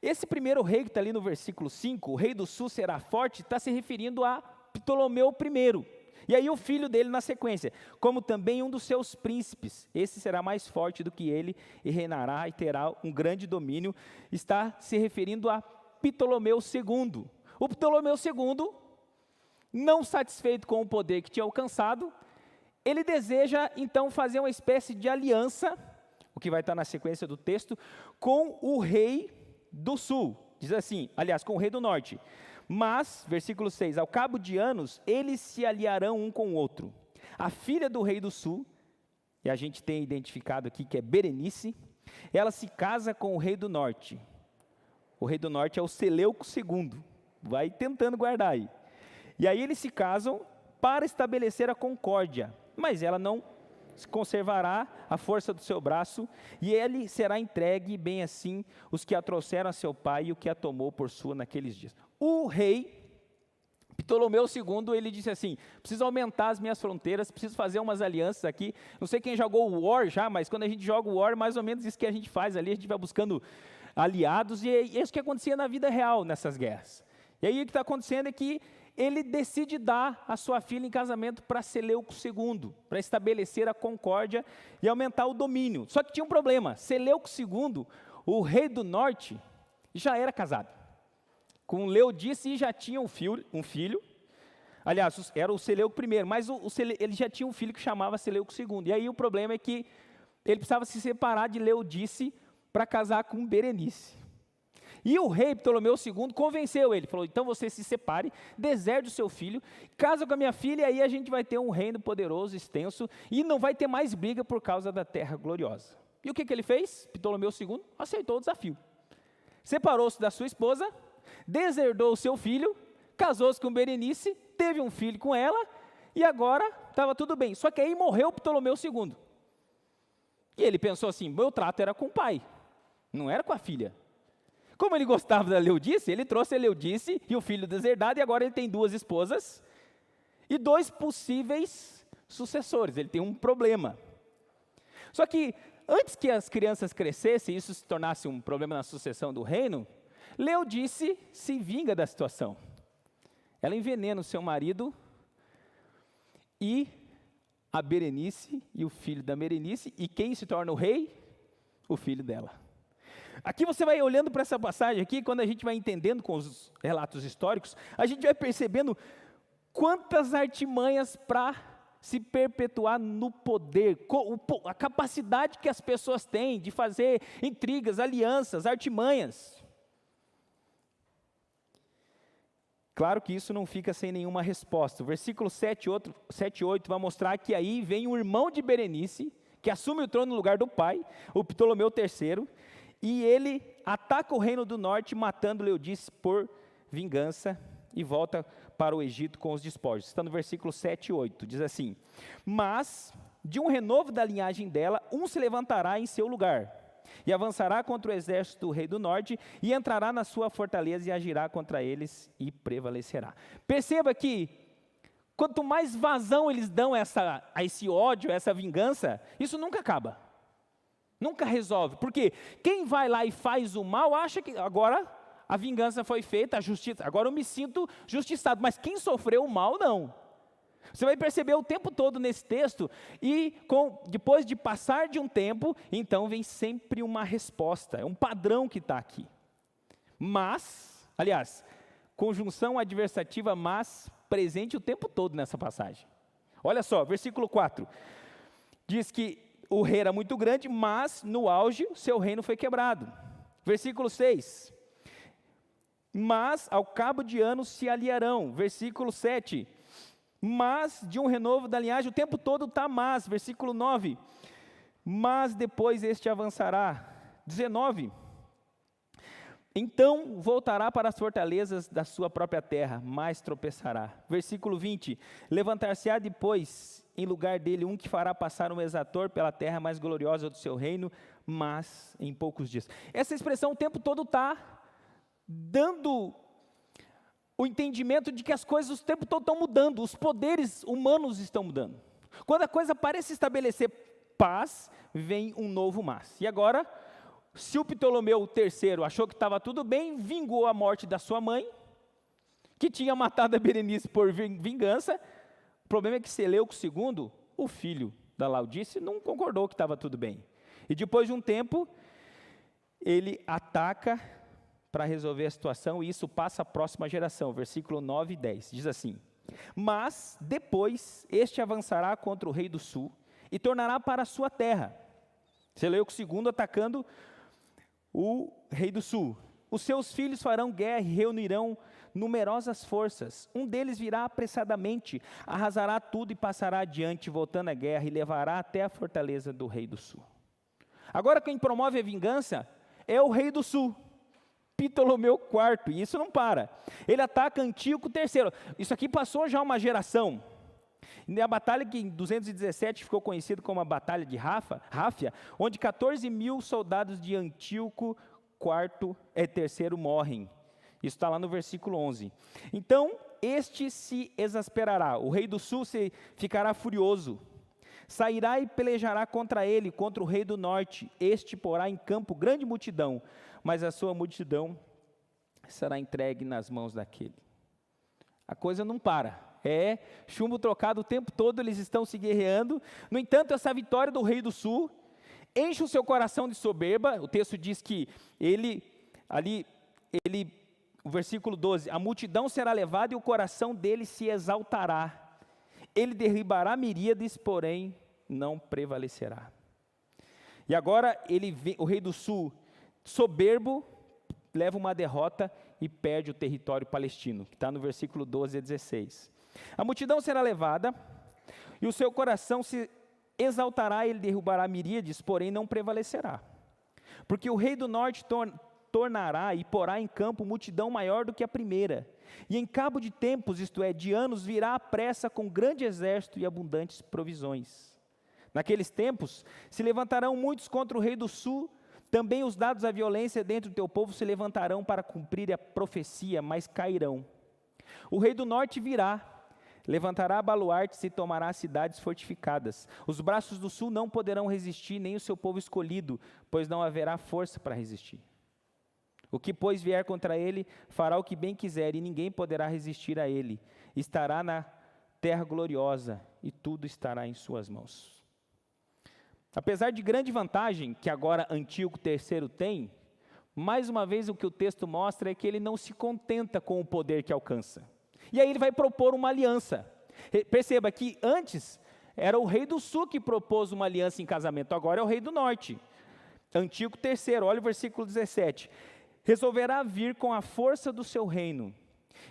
Esse primeiro rei que está ali no versículo 5, o rei do sul será forte, está se referindo a Ptolomeu I, e aí o filho dele na sequência, como também um dos seus príncipes, esse será mais forte do que ele, e reinará e terá um grande domínio, está se referindo a Ptolomeu II. O Ptolomeu II, não satisfeito com o poder que tinha alcançado, ele deseja então fazer uma espécie de aliança, o que vai estar na sequência do texto, com o rei do sul, diz assim, aliás, com o rei do norte. Mas, versículo 6, ao cabo de anos, eles se aliarão um com o outro. A filha do rei do sul, e a gente tem identificado aqui que é Berenice, ela se casa com o rei do norte. O rei do norte é o Seleuco II, vai tentando guardar aí. E aí eles se casam para estabelecer a concórdia, mas ela não conservará a força do seu braço, e ele será entregue, bem assim, os que a trouxeram a seu pai e o que a tomou por sua naqueles dias. O rei Ptolomeu II, ele disse assim, preciso aumentar as minhas fronteiras, preciso fazer umas alianças aqui, não sei quem jogou o War já, mas quando a gente joga o War, mais ou menos isso que a gente faz ali, a gente vai buscando aliados, e é isso que acontecia na vida real nessas guerras. E aí o que está acontecendo é que ele decide dar a sua filha em casamento para Seleuco II, para estabelecer a concórdia e aumentar o domínio. Só que tinha um problema, Seleuco II, o rei do norte, já era casado com Leodice e já tinha um filho, aliás, era o Seleuco I, mas ele já tinha um filho que chamava Seleuco II. E aí o problema é que ele precisava se separar de Leodice para casar com Berenice. E o rei Ptolomeu II convenceu ele, falou, então você se separe, deserte o seu filho, casa com a minha filha, e aí a gente vai ter um reino poderoso, extenso, e não vai ter mais briga por causa da terra gloriosa. E o que ele fez? Ptolomeu II aceitou o desafio. Separou-se da sua esposa, deserdou o seu filho, casou-se com Berenice, teve um filho com ela, e agora estava tudo bem. Só que aí morreu Ptolomeu II. E ele pensou assim, meu trato era com o pai, não era com a filha. Como ele gostava da Leodice, ele trouxe a Leodice e o filho deserdado, e agora ele tem 2 esposas e 2 possíveis sucessores. Ele tem um problema. Só que, antes que as crianças crescessem e isso se tornasse um problema na sucessão do reino, Leodice se vinga da situação. Ela envenena o seu marido e a Berenice e o filho da Berenice, e quem se torna o rei? O filho dela. Aqui você vai olhando para essa passagem aqui, quando a gente vai entendendo com os relatos históricos, a gente vai percebendo quantas artimanhas para se perpetuar no poder, a capacidade que as pessoas têm de fazer intrigas, alianças, artimanhas. Claro que isso não fica sem nenhuma resposta. O versículo 7 e 8 vai mostrar que aí vem o irmão de Berenice, que assume o trono no lugar do pai, o Ptolomeu III, e ele ataca o reino do norte, matando Leudice por vingança, e volta para o Egito com os despojos. Está no versículo 7 e 8, diz assim: mas de um renovo da linhagem dela, um se levantará em seu lugar, e avançará contra o exército do rei do norte, e entrará na sua fortaleza, e agirá contra eles, e prevalecerá. Perceba que, quanto mais vazão eles dão a esse ódio, a essa vingança, isso nunca acaba, nunca resolve, porque quem vai lá e faz o mal, acha que agora a vingança foi feita, a justiça, agora eu me sinto justiçado, mas quem sofreu o mal, não. Você vai perceber o tempo todo nesse texto, e depois de passar de um tempo, então vem sempre uma resposta, é um padrão que está aqui. Mas, aliás, conjunção adversativa, mas, presente o tempo todo nessa passagem. Olha só, versículo 4, diz que o rei era muito grande, mas no auge seu reino foi quebrado. Versículo 6, mas ao cabo de anos se aliarão. Versículo 7, mas de um renovo da linhagem, o tempo todo está mas. Versículo 9, mas depois este avançará. 19, então voltará para as fortalezas da sua própria terra, mas tropeçará. Versículo 20, levantar-se-á depois em lugar dele um que fará passar um exator pela terra mais gloriosa do seu reino, mas em poucos dias. Essa expressão o tempo todo está dando o entendimento de que as coisas o tempo todo estão mudando, os poderes humanos estão mudando. Quando a coisa parece estabelecer paz, vem um novo mas. E agora, se o Ptolomeu III achou que estava tudo bem, vingou a morte da sua mãe, que tinha matado a Berenice por vingança. O problema é que Seleuco II, o filho da Laodice, não concordou que estava tudo bem. E depois de um tempo, ele ataca para resolver a situação, e isso passa à próxima geração, versículo 9 e 10, diz assim: mas depois este avançará contra o rei do sul, e tornará para a sua terra. Seleuco II atacando o rei do sul. Os seus filhos farão guerra e reunirão numerosas forças. Um deles virá apressadamente, arrasará tudo e passará adiante, voltando à guerra, e levará até a fortaleza do rei do sul. Agora quem promove a vingança é o rei do sul, Ptolomeu IV, e isso não para. Ele ataca Antíoco III. Isso aqui passou já uma geração. Na batalha que em 217 ficou conhecida como a Batalha de Ráfia, onde 14 mil soldados de Antíoco III morrem. Isso está lá no versículo 11. Então, este se exasperará, o rei do sul ficará furioso, sairá e pelejará contra ele, contra o rei do norte. Este porá em campo grande multidão, mas a sua multidão será entregue nas mãos daquele. A coisa não para, é chumbo trocado o tempo todo, eles estão se guerreando. No entanto, essa vitória do rei do sul enche o seu coração de soberba. O texto diz que o versículo 12, a multidão será levada e o coração dele se exaltará. Ele derribará miríades, porém não prevalecerá. E agora o rei do sul, soberbo, leva uma derrota e perde o território palestino, que está no versículo 12 a 16. A multidão será levada e o seu coração se exaltará, ele derrubará miríades, porém não prevalecerá. Porque o rei do norte tornará e porá em campo multidão maior do que a primeira. E em cabo de tempos, isto é, de anos, virá à pressa com grande exército e abundantes provisões. Naqueles tempos, se levantarão muitos contra o rei do sul, também os dados à violência dentro do teu povo se levantarão para cumprir a profecia, mas cairão. O rei do norte virá, levantará baluartes e tomará cidades fortificadas. Os braços do sul não poderão resistir, nem o seu povo escolhido, pois não haverá força para resistir. O que, pois, vier contra ele, fará o que bem quiser, e ninguém poderá resistir a ele. Estará na terra gloriosa, e tudo estará em suas mãos. Apesar de grande vantagem que agora Antíoco III tem, mais uma vez o que o texto mostra é que ele não se contenta com o poder que alcança. E aí ele vai propor uma aliança. Perceba que antes era o rei do sul que propôs uma aliança em casamento, agora é o rei do norte. Antíoco III, olha o versículo 17. Resolverá vir com a força do seu reino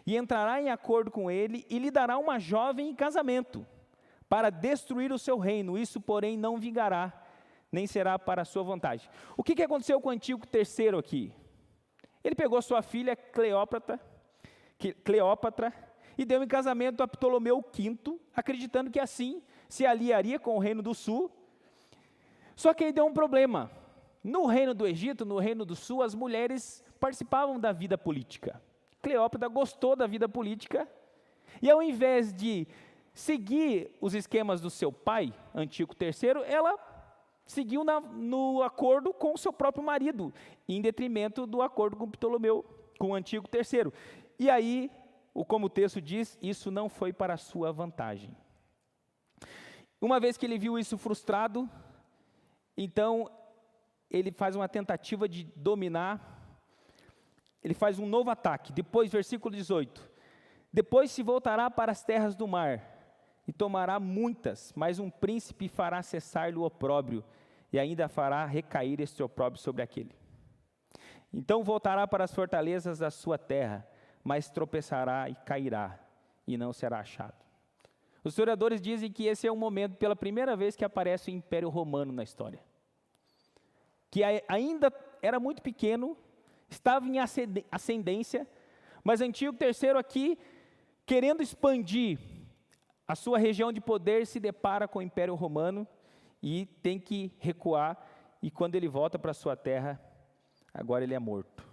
e entrará em acordo com ele e lhe dará uma jovem em casamento, para destruir o seu reino. Isso, porém, não vingará, nem será para a sua vantagem. O que aconteceu com o Antíoco III aqui? Ele pegou sua filha Cleópatra, e deu em casamento a Ptolomeu V, acreditando que assim se aliaria com o reino do sul. Só que aí deu um problema. No reino do Egito, no reino do sul, as mulheres participavam da vida política. Cleópatra gostou da vida política, e ao invés de seguir os esquemas do seu pai, Antíoco III, ela seguiu no acordo com o seu próprio marido, em detrimento do acordo com Ptolomeu, com Antíoco III. E aí, como o texto diz, isso não foi para a sua vantagem. Uma vez que ele viu isso frustrado, então ele faz uma tentativa de dominar, ele faz um novo ataque. Depois, versículo 18: depois se voltará para as terras do mar, e tomará muitas, mas um príncipe fará cessar-lhe o opróbrio, e ainda fará recair este opróbrio sobre aquele. Então voltará para as fortalezas da sua terra, mas tropeçará e cairá, e não será achado. Os historiadores dizem que esse é o momento, pela primeira vez, que aparece o Império Romano na história. Que ainda era muito pequeno, estava em ascendência, mas Antíoco III aqui, querendo expandir a sua região de poder, se depara com o Império Romano e tem que recuar, e quando ele volta para a sua terra, agora ele é morto.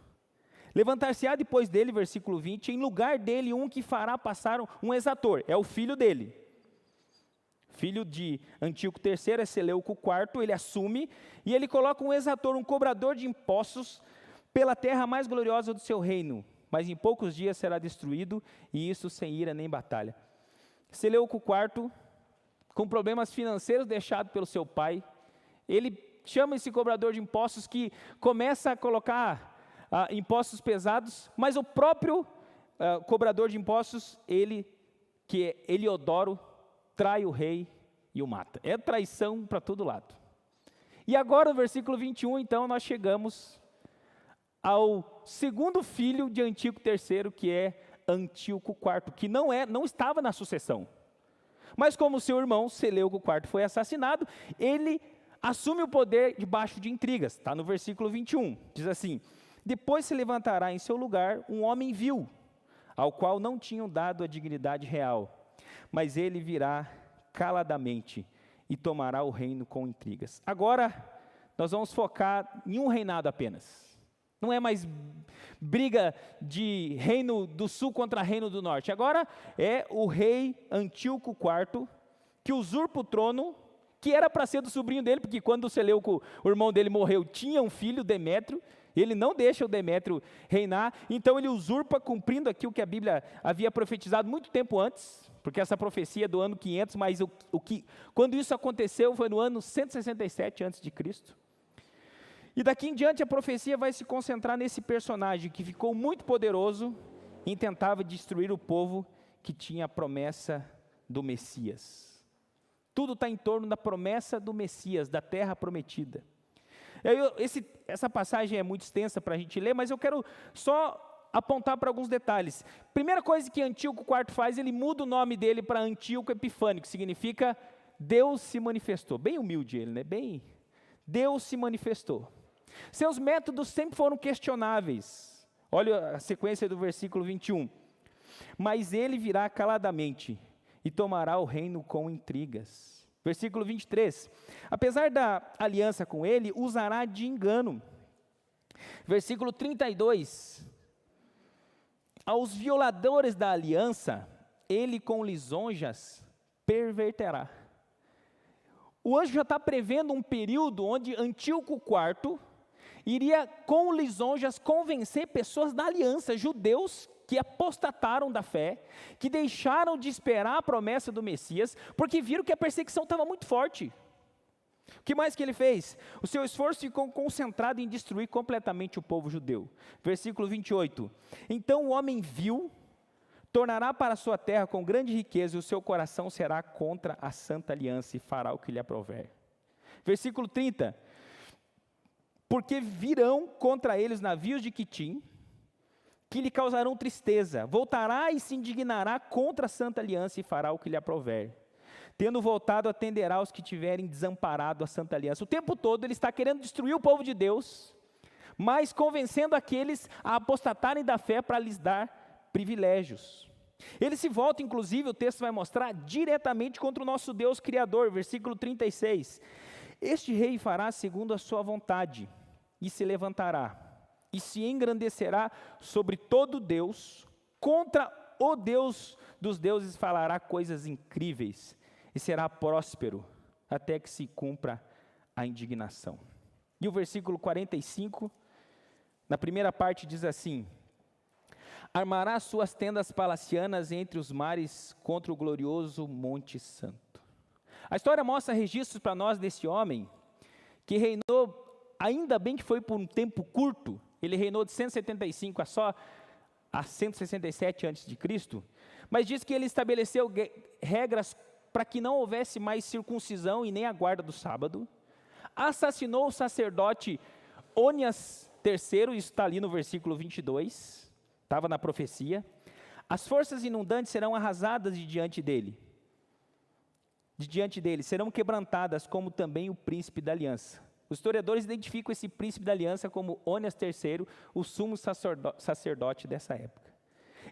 Levantar-se-á depois dele, versículo 20, em lugar dele um que fará passar um exator, é o filho dele. Filho de Antíoco III, é Seleuco IV, ele assume, e ele coloca um exator, um cobrador de impostos, pela terra mais gloriosa do seu reino, mas em poucos dias será destruído, e isso sem ira nem batalha. Seleuco IV, com problemas financeiros deixado pelo seu pai, ele chama esse cobrador de impostos, que começa a colocar impostos pesados, mas o próprio cobrador de impostos, que é Heliodoro, trai o rei e o mata. É traição para todo lado. E agora, no versículo 21, então, nós chegamos ao segundo filho de Antíoco III, que é Antíoco IV, que não estava na sucessão. Mas como seu irmão, Seleuco IV, foi assassinado, ele assume o poder debaixo de intrigas. Está no versículo 21, diz assim: depois se levantará em seu lugar um homem vil, ao qual não tinham dado a dignidade real, mas ele virá caladamente e tomará o reino com intrigas. Agora, nós vamos focar em um reinado apenas. Não é mais briga de reino do sul contra reino do norte. Agora é o rei Antíoco IV, que usurpa o trono, que era para ser do sobrinho dele, porque quando o Seleuco, o irmão dele, morreu, tinha um filho, Demétrio. Ele não deixa o Demétrio reinar, então ele usurpa, cumprindo aqui o que a Bíblia havia profetizado muito tempo antes, porque essa profecia é do ano 500, mas quando isso aconteceu foi no ano 167 a.C. E daqui em diante a profecia vai se concentrar nesse personagem que ficou muito poderoso e tentava destruir o povo que tinha a promessa do Messias. Tudo está em torno da promessa do Messias, da terra prometida. Essa passagem é muito extensa para a gente ler, mas eu quero só apontar para alguns detalhes. Primeira coisa que Antíoco IV faz, ele muda o nome dele para Antíoco Epifânio, que significa Deus se manifestou. Bem humilde ele, né? Deus se manifestou. Seus métodos sempre foram questionáveis. Olha a sequência do versículo 21. Mas ele virá caladamente e tomará o reino com intrigas. Versículo 23. Apesar da aliança com ele, usará de engano. Versículo 32. Aos violadores da aliança, ele com lisonjas perverterá. O anjo já está prevendo um período onde Antíoco IV iria com lisonjas convencer pessoas da aliança, judeus que apostataram da fé, que deixaram de esperar a promessa do Messias, porque viram que a perseguição estava muito forte. O que mais que ele fez? O seu esforço ficou concentrado em destruir completamente o povo judeu. Versículo 28. Então o homem vil tornará para a sua terra com grande riqueza, e o seu coração será contra a santa aliança, e fará o que lhe aprouver. Versículo 30. Porque virão contra eles navios de Quitim, que lhe causarão tristeza. Voltará e se indignará contra a santa aliança e fará o que lhe aprouver. Tendo voltado, atenderá aos que tiverem desamparado a santa aliança. O tempo todo ele está querendo destruir o povo de Deus, mas convencendo aqueles a apostatarem da fé para lhes dar privilégios. Ele se volta, inclusive, o texto vai mostrar, diretamente contra o nosso Deus Criador, versículo 36. Este rei fará segundo a sua vontade, e se levantará, e se engrandecerá sobre todo Deus, contra o Deus dos deuses falará coisas incríveis, e será próspero, até que se cumpra a indignação. E o versículo 45, na primeira parte diz assim: armará suas tendas palacianas entre os mares contra o glorioso Monte Santo. A história mostra registros para nós desse homem, que reinou, ainda bem que foi por um tempo curto, ele reinou de 175 a 167 a.C., mas diz que ele estabeleceu regras para que não houvesse mais circuncisão e nem a guarda do sábado, assassinou o sacerdote Onias III, isso está ali no versículo 22, estava na profecia. As forças inundantes serão arrasadas de diante dele, serão quebrantadas, como também o príncipe da aliança. Os historiadores identificam esse príncipe da aliança como Onias III, o sumo sacerdote dessa época.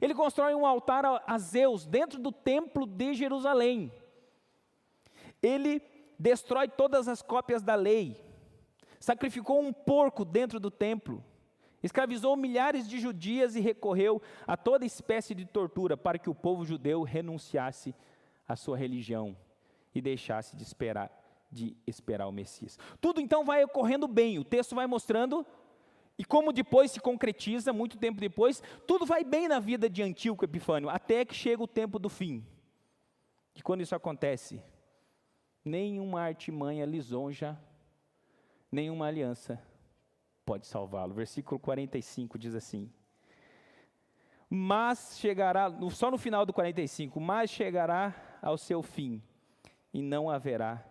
Ele constrói um altar a Zeus dentro do templo de Jerusalém. Ele destrói todas as cópias da lei, sacrificou um porco dentro do templo, escravizou milhares de judias e recorreu a toda espécie de tortura para que o povo judeu renunciasse à sua religião e deixasse de esperar o Messias. Tudo então vai ocorrendo bem, o texto vai mostrando, e como depois se concretiza, muito tempo depois, tudo vai bem na vida de Antíoco Epifânio, até que chega o tempo do fim. E quando isso acontece, nenhuma artimanha lisonja, nenhuma aliança pode salvá-lo. Versículo 45 diz assim: mas chegará, só no final do 45, mas chegará ao seu fim, e não haverá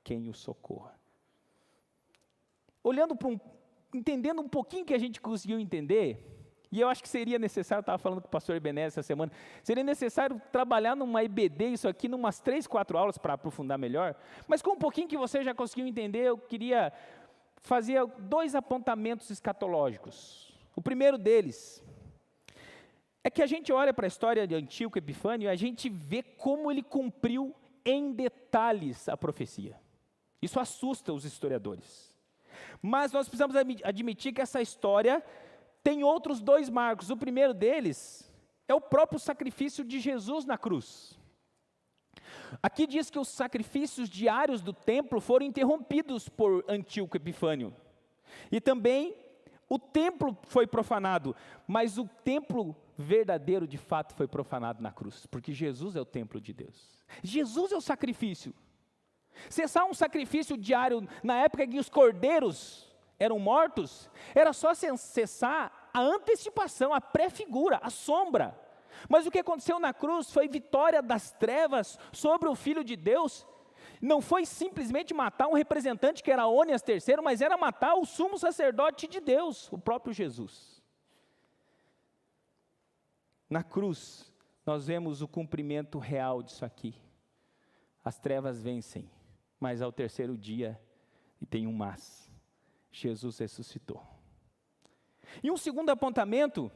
quem o socorra. Olhando para entendendo um pouquinho que a gente conseguiu entender, e eu acho que seria necessário, eu estava falando com o pastor Ebenezer essa semana, seria necessário trabalhar numa IBD, isso aqui, numas 3, 4 aulas para aprofundar melhor, mas com um pouquinho que você já conseguiu entender, eu queria fazer 2 apontamentos escatológicos. O primeiro deles é que a gente olha para a história de Antíoco Epifânio e a gente vê como ele cumpriu em detalhes a profecia. Isso assusta os historiadores. Mas nós precisamos admitir que essa história tem outros 2 marcos. O primeiro deles é o próprio sacrifício de Jesus na cruz. Aqui diz que os sacrifícios diários do templo foram interrompidos por Antíoco Epifânio. E também o templo foi profanado, mas o templo verdadeiro de fato foi profanado na cruz, porque Jesus é o templo de Deus. Jesus é o sacrifício. Cessar um sacrifício diário na época em que os cordeiros eram mortos, era só cessar a antecipação, a pré-figura, a sombra. Mas o que aconteceu na cruz foi vitória das trevas sobre o Filho de Deus. Não foi simplesmente matar um representante que era Onias III, mas era matar o sumo sacerdote de Deus, o próprio Jesus. Na cruz, nós vemos o cumprimento real disso aqui. As trevas vencem, mas ao terceiro dia, e tem um mas, Jesus ressuscitou. E um segundo apontamento,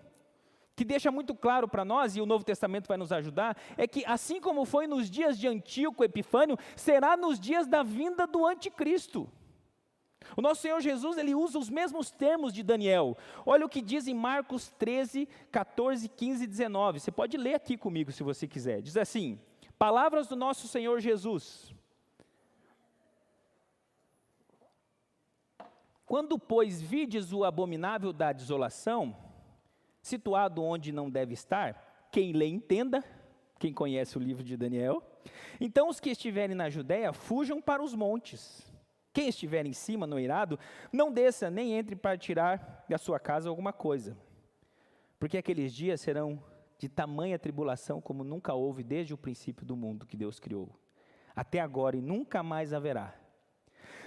que deixa muito claro para nós, e o Novo Testamento vai nos ajudar, é que assim como foi nos dias de Antíoco Epifânio, será nos dias da vinda do anticristo. O nosso Senhor Jesus, ele usa os mesmos termos de Daniel. Olha o que diz em Marcos 13, 14, 15 e 19. Você pode ler aqui comigo se você quiser. Diz assim: palavras do nosso Senhor Jesus. Quando, pois, vides o abominável da desolação, situado onde não deve estar, quem lê entenda, quem conhece o livro de Daniel, então os que estiverem na Judéia, fujam para os montes. Quem estiver em cima, no eirado, não desça, nem entre para tirar da sua casa alguma coisa. Porque aqueles dias serão de tamanha tribulação como nunca houve desde o princípio do mundo que Deus criou. Até agora e nunca mais haverá.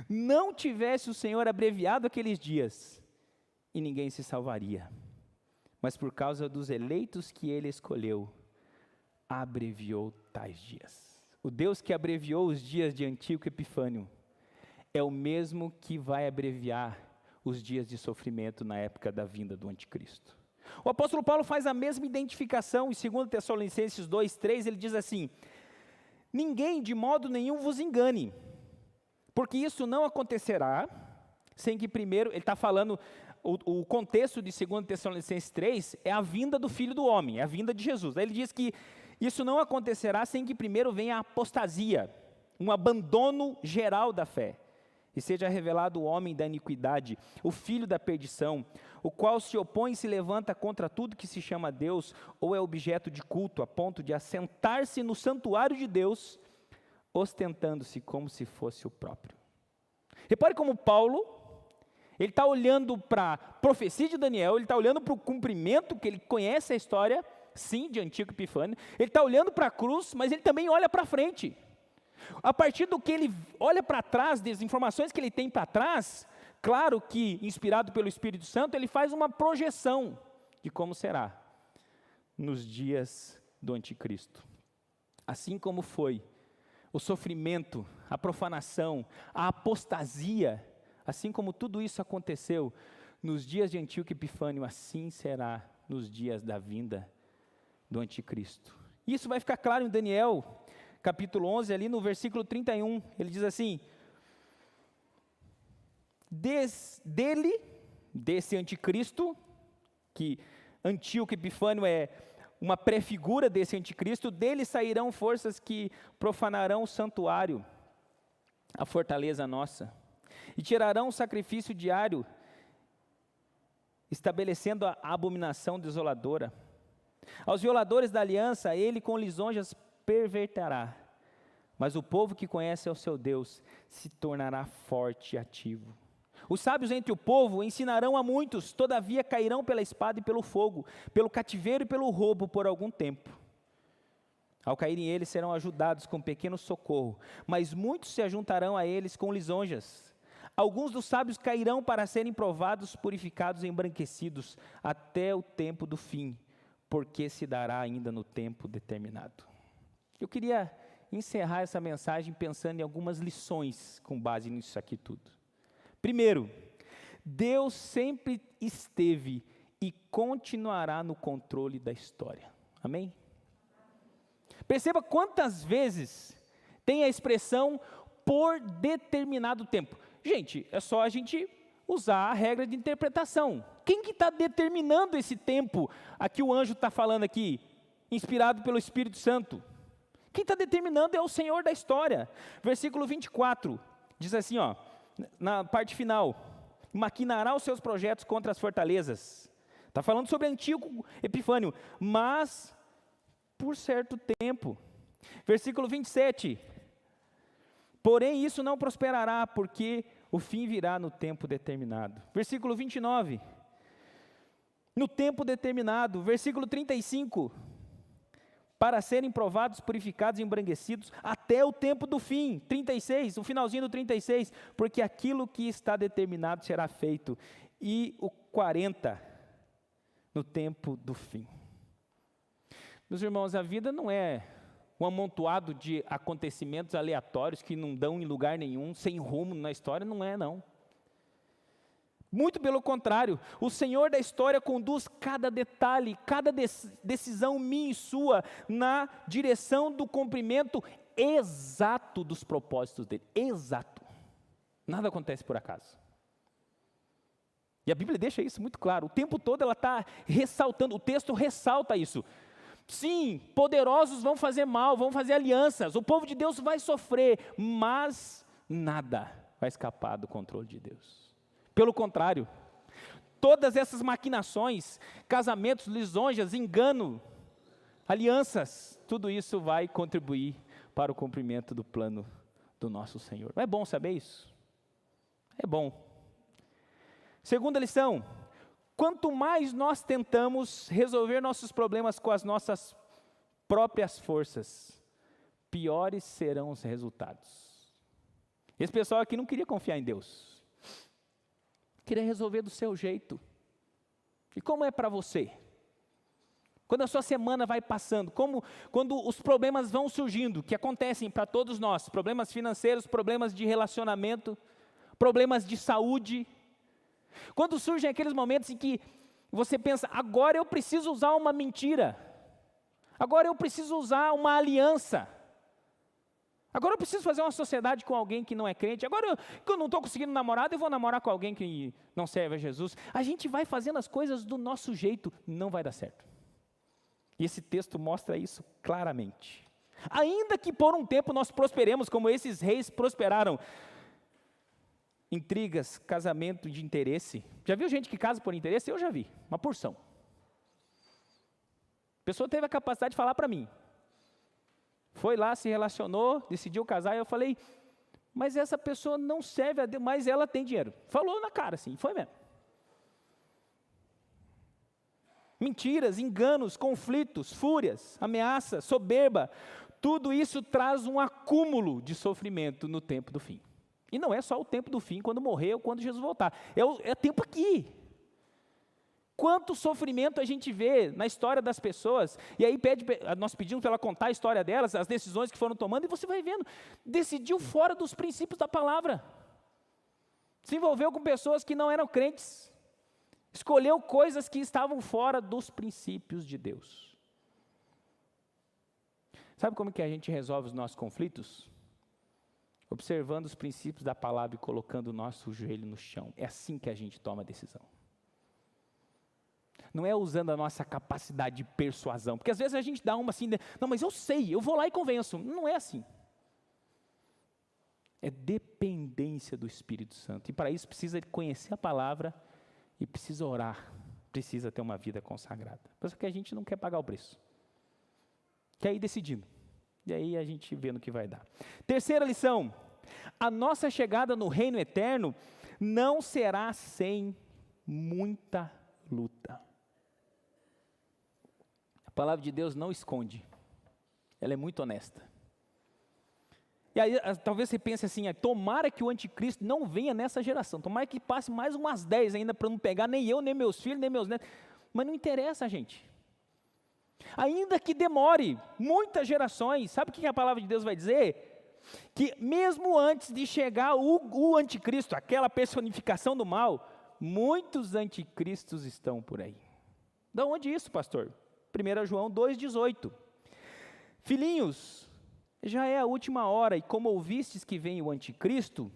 Não tivesse o Senhor abreviado aqueles dias, e ninguém se salvaria. mas por causa dos eleitos que ele escolheu, abreviou tais dias. O Deus que abreviou os dias de Antíoco Epifânio é o mesmo que vai abreviar os dias de sofrimento na época da vinda do anticristo. O apóstolo Paulo faz a mesma identificação em 2 Tessalonicenses 2:3, ele diz assim: ninguém de modo nenhum vos engane, porque isso não acontecerá sem que primeiro, ele está falando, o contexto de 2 Tessalonicenses 3 é a vinda do Filho do Homem, é a vinda de Jesus. Aí ele diz que isso não acontecerá sem que primeiro venha a apostasia, um abandono geral da fé, e seja revelado o homem da iniquidade, o filho da perdição, o qual se opõe e se levanta contra tudo que se chama Deus, ou é objeto de culto, a ponto de assentar-se no santuário de Deus, ostentando-se como se fosse o próprio. Repare como Paulo, ele está olhando para a profecia de Daniel, ele está olhando para o cumprimento, que ele conhece a história, sim, de Antíoco Epifânio, ele está olhando para a cruz, mas ele também olha para frente. A partir do que ele olha para trás, das informações que ele tem para trás, claro que, inspirado pelo Espírito Santo, ele faz uma projeção de como será nos dias do anticristo. Assim como foi o sofrimento, a profanação, a apostasia, assim como tudo isso aconteceu nos dias de Antíoco Epifânio, assim será nos dias da vinda do anticristo. Isso vai ficar claro em Daniel, capítulo 11, ali no versículo 31, ele diz assim: desse anticristo, que Antíoco Epifânio é uma prefigura desse anticristo, dele sairão forças que profanarão o santuário, a fortaleza nossa, e tirarão o sacrifício diário, estabelecendo a abominação desoladora. Aos violadores da aliança, ele com lisonjas perverterá, mas o povo que conhece ao seu Deus se tornará forte e ativo. Os sábios entre o povo ensinarão a muitos, todavia cairão pela espada e pelo fogo, pelo cativeiro e pelo roubo por algum tempo. Ao caírem eles serão ajudados com pequeno socorro, mas muitos se ajuntarão a eles com lisonjas. Alguns dos sábios cairão para serem provados, purificados e embranquecidos até o tempo do fim, porque se dará ainda no tempo determinado. Eu queria encerrar essa mensagem pensando em algumas lições com base nisso aqui tudo. Primeiro, Deus sempre esteve e continuará no controle da história. Amém? Perceba quantas vezes tem a expressão por determinado tempo. Gente, é só a gente usar a regra de interpretação. Quem que está determinando esse tempo a que o anjo está falando aqui, inspirado pelo Espírito Santo? Quem está determinando é o Senhor da história. Versículo 24, diz assim, ó, na parte final: maquinará os seus projetos contra as fortalezas. Está falando sobre Antíoco Epifânio, mas por certo tempo. Versículo 27, porém isso não prosperará, porque o fim virá no tempo determinado. Versículo 29, no tempo determinado. Versículo 35, para serem provados, purificados e embranquecidos até o tempo do fim. 36, o finalzinho do 36, porque aquilo que está determinado será feito. E o 40, no tempo do fim. Meus irmãos, a vida não é um amontoado de acontecimentos aleatórios que não dão em lugar nenhum, sem rumo na história, não é não. Muito pelo contrário, o Senhor da história conduz cada detalhe, cada decisão minha e sua na direção do cumprimento exato dos propósitos dele. Exato. Nada acontece por acaso. E a Bíblia deixa isso muito claro. O tempo todo ela está ressaltando, o texto ressalta isso. Sim, poderosos vão fazer mal, vão fazer alianças, o povo de Deus vai sofrer, mas nada vai escapar do controle de Deus. Pelo contrário, todas essas maquinações, casamentos, lisonjas, engano, alianças, tudo isso vai contribuir para o cumprimento do plano do nosso Senhor. Não é bom saber isso? É bom. Segunda lição: quanto mais nós tentamos resolver nossos problemas com as nossas próprias forças, piores serão os resultados. Esse pessoal aqui não queria confiar em Deus. Queria resolver do seu jeito. E como é para você? Quando a sua semana vai passando, quando os problemas vão surgindo, que acontecem para todos nós, problemas financeiros, problemas de relacionamento, problemas de saúde. Quando surgem aqueles momentos em que você pensa, agora eu preciso usar uma mentira, agora eu preciso usar uma aliança, agora eu preciso fazer uma sociedade com alguém que não é crente, agora que eu não estou conseguindo namorado, eu vou namorar com alguém que não serve a Jesus. A gente vai fazendo as coisas do nosso jeito, não vai dar certo. E esse texto mostra isso claramente. Ainda que por um tempo nós prosperemos, como esses reis prosperaram, intrigas, casamento de interesse. Já viu gente que casa por interesse? Eu já vi, uma porção. A pessoa teve a capacidade de falar para mim. Foi lá, se relacionou, decidiu casar, e eu falei, mas essa pessoa não serve a Deus, mas ela tem dinheiro. Falou na cara assim, foi mesmo. Mentiras, enganos, conflitos, fúrias, ameaças, soberba, tudo isso traz um acúmulo de sofrimento no tempo do fim. E não é só o tempo do fim, quando morrer ou quando Jesus voltar, é tempo aqui. Quanto sofrimento a gente vê na história das pessoas, e aí nós pedimos para ela contar a história delas, as decisões que foram tomando, e você vai vendo, decidiu fora dos princípios da palavra, se envolveu com pessoas que não eram crentes, escolheu coisas que estavam fora dos princípios de Deus. Sabe como que a gente resolve os nossos conflitos? Observando os princípios da palavra e colocando o nosso joelho no chão. É assim que a gente toma a decisão. Não é usando a nossa capacidade de persuasão, porque às vezes a gente dá uma assim, não, mas eu sei, eu vou lá e convenço. Não é assim. É dependência do Espírito Santo. E para isso precisa conhecer a palavra e precisa orar, precisa ter uma vida consagrada. Só que a gente não quer pagar o preço. Quer ir decidindo. E aí a gente vê no que vai dar. Terceira lição. A nossa chegada no reino eterno não será sem muita luta. A palavra de Deus não esconde. Ela é muito honesta. E aí, talvez você pense assim, tomara que o anticristo não venha nessa geração, tomara que passe mais umas 10 ainda para não pegar nem eu, nem meus filhos, nem meus netos, mas não interessa, gente. Ainda que demore muitas gerações, sabe o que a palavra de Deus vai dizer? Que mesmo antes de chegar o anticristo, aquela personificação do mal, muitos anticristos estão por aí. De onde isso, pastor? 1 João 2,18. Filhinhos, já é a última hora, e como ouvistes que vem o anticristo,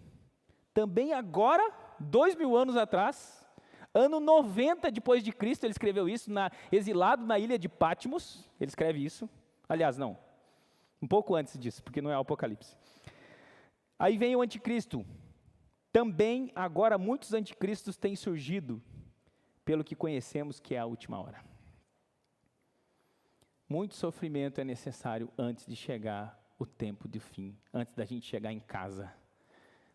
também agora, 2000 anos atrás, ano 90 depois de Cristo, ele escreveu isso, exilado na ilha de Patmos, ele escreve isso, aliás não, um pouco antes disso, porque não é o Apocalipse. Aí vem o anticristo, também agora muitos anticristos têm surgido, pelo que conhecemos que é a última hora. Muito sofrimento é necessário antes de chegar o tempo do fim, antes da gente chegar em casa,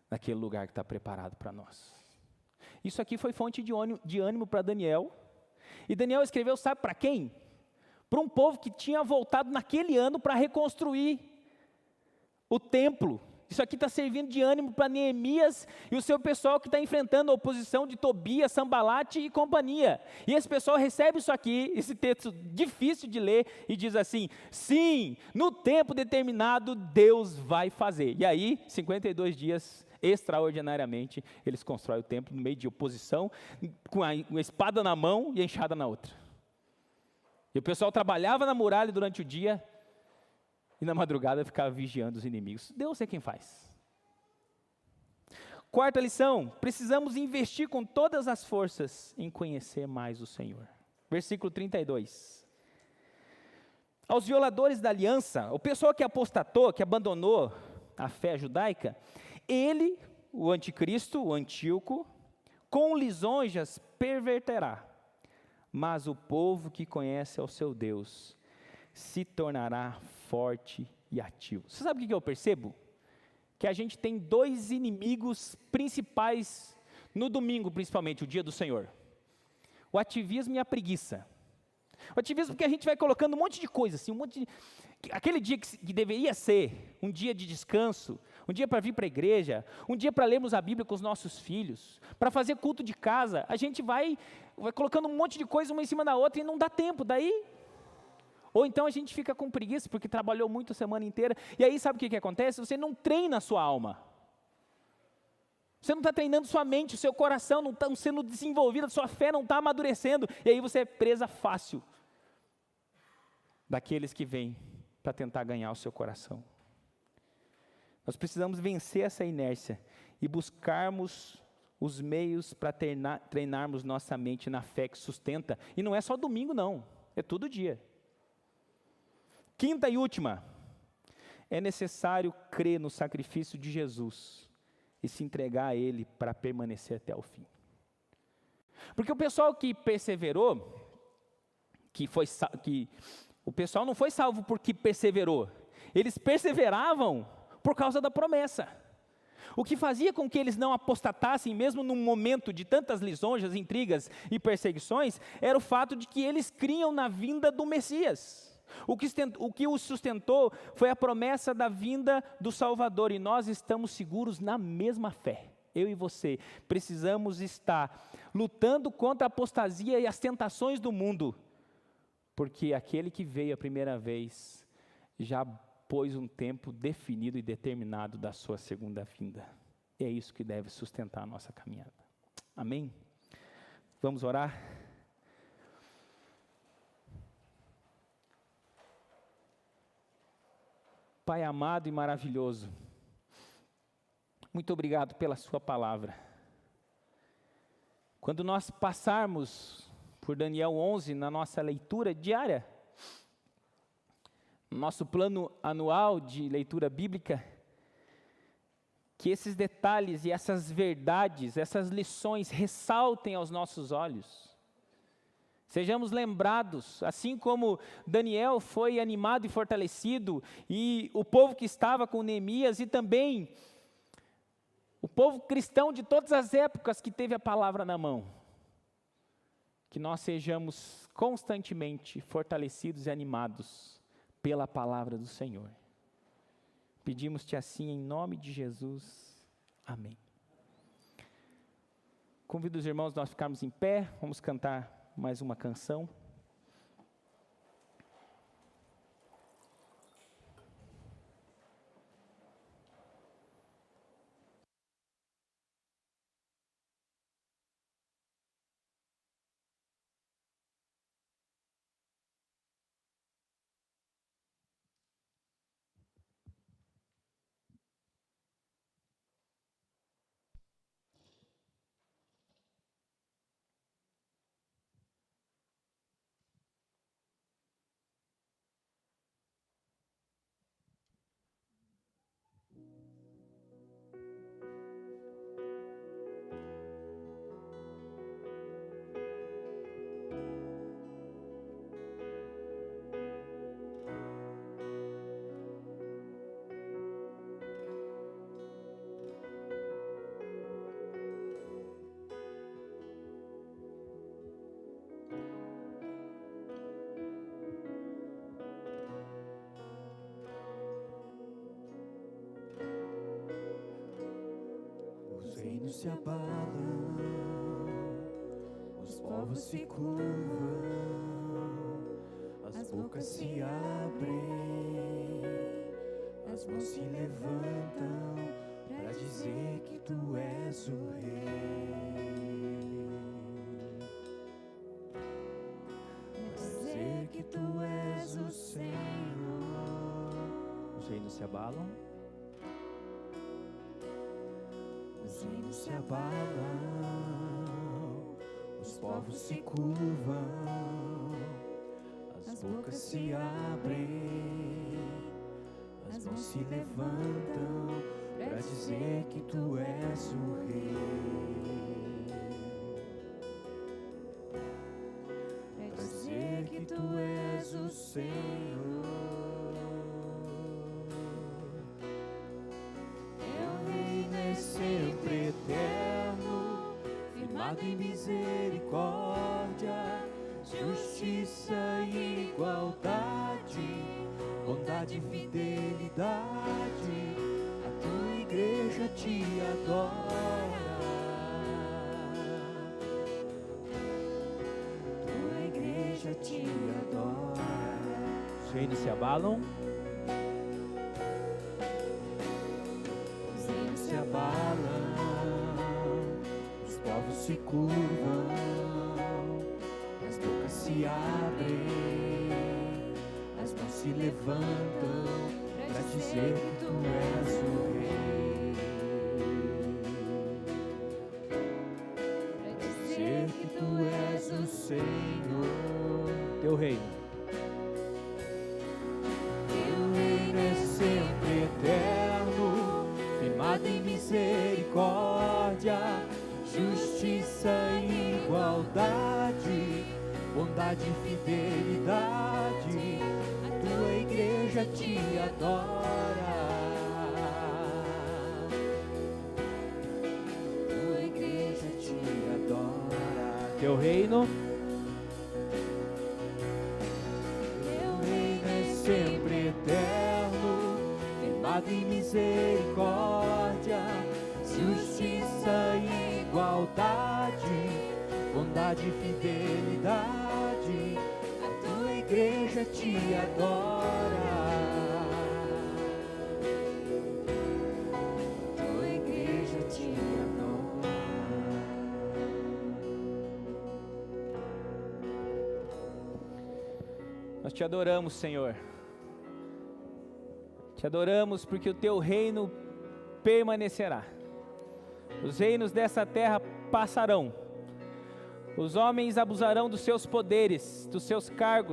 naquele lugar que está preparado para nós. Isso aqui foi fonte de ânimo para Daniel, e Daniel escreveu, sabe para quem? Para um povo que tinha voltado naquele ano para reconstruir o templo. Isso aqui está servindo de ânimo para Neemias e o seu pessoal que está enfrentando a oposição de Tobias, Sambalate e companhia. E esse pessoal recebe isso aqui, esse texto difícil de ler, e diz assim, sim, no tempo determinado Deus vai fazer. E aí, 52 dias, extraordinariamente, eles constroem o templo no meio de oposição, com a espada na mão e a enxada na outra. E o pessoal trabalhava na muralha durante o dia, e na madrugada ficava vigiando os inimigos. Deus é quem faz. Quarta lição, precisamos investir com todas as forças em conhecer mais o Senhor. Versículo 32. Aos violadores da aliança, o pessoal que apostatou, que abandonou a fé judaica, ele, o anticristo, o Antíoco, com lisonjas perverterá, mas o povo que conhece ao seu Deus se tornará forte e ativo. Você sabe o que eu percebo? Que a gente tem dois inimigos principais no domingo, principalmente, o dia do Senhor. O ativismo e a preguiça. O ativismo porque a gente vai colocando um monte de coisa, assim, aquele dia que deveria ser um dia de descanso, um dia para vir para a igreja, um dia para lermos a Bíblia com os nossos filhos, para fazer culto de casa, a gente vai colocando um monte de coisa uma em cima da outra e não dá tempo, daí Ou então a gente fica com preguiça porque trabalhou muito a semana inteira. E aí sabe o que acontece? Você não treina a sua alma. Você não está treinando sua mente, o seu coração não está sendo desenvolvido, a sua fé não está amadurecendo. E aí você é presa fácil daqueles que vêm para tentar ganhar o seu coração. Nós precisamos vencer essa inércia e buscarmos os meios para treinarmos nossa mente na fé que sustenta. E não é só domingo não, é todo dia. Quinta e última, é necessário crer no sacrifício de Jesus e se entregar a Ele para permanecer até o fim. Porque o pessoal que perseverou, o pessoal não foi salvo porque perseverou, eles perseveravam por causa da promessa. O que fazia com que eles não apostatassem, mesmo num momento de tantas lisonjas, intrigas e perseguições, era o fato de que eles criam na vinda do Messias. O que os sustentou foi a promessa da vinda do Salvador, e nós estamos seguros na mesma fé. Eu e você precisamos estar lutando contra a apostasia e as tentações do mundo, porque aquele que veio a primeira vez já pôs um tempo definido e determinado da sua segunda vinda. É isso que deve sustentar a nossa caminhada. Amém? Vamos orar? Pai amado e maravilhoso, muito obrigado pela sua palavra. Quando nós passarmos por Daniel 11 na nossa leitura diária, no nosso plano anual de leitura bíblica, que esses detalhes e essas verdades, essas lições ressaltem aos nossos olhos. Sejamos lembrados, assim como Daniel foi animado e fortalecido, e o povo que estava com Neemias, e também o povo cristão de todas as épocas que teve a palavra na mão. Que nós sejamos constantemente fortalecidos e animados pela palavra do Senhor. Pedimos-te assim em nome de Jesus. Amém. Convido os irmãos a nós ficarmos em pé, vamos cantar mais uma canção. Os reinos se abalam, os povos se curvam, as bocas se abrem, as mãos se levantam para dizer que tu és o Rei, para dizer que tu és o Senhor. Os reinos se abalam, Os reinos se abalam, os povos se curvam, as bocas se abrem, as mãos se levantam para dizer que tu és o Rei, para dizer que tu és o Senhor. Sempre eterno, firmado em misericórdia, justiça e igualdade, bondade e fidelidade, a tua igreja te adora, tua igreja te adora. Os reinos se abalam, Os reinos se abalam, os povos se curvam, as bocas se abrem, as mãos se levantam para dizer que tu és o Rei. Para dizer que tu és o Senhor. teu reino. Teu reino é sempre eterno, firmado em misericórdia, justiça e igualdade, bondade e fidelidade. A tua igreja te adora. Tua igreja te adora. Teu reino, Sempre eterno, firmado em misericórdia, justiça e igualdade, bondade e fidelidade. A tua igreja te adora. Tua igreja te adora. Nós te adoramos, Senhor. Te adoramos porque o teu reino permanecerá. Os reinos dessa terra passarão. Os homens abusarão dos seus poderes, dos seus cargos.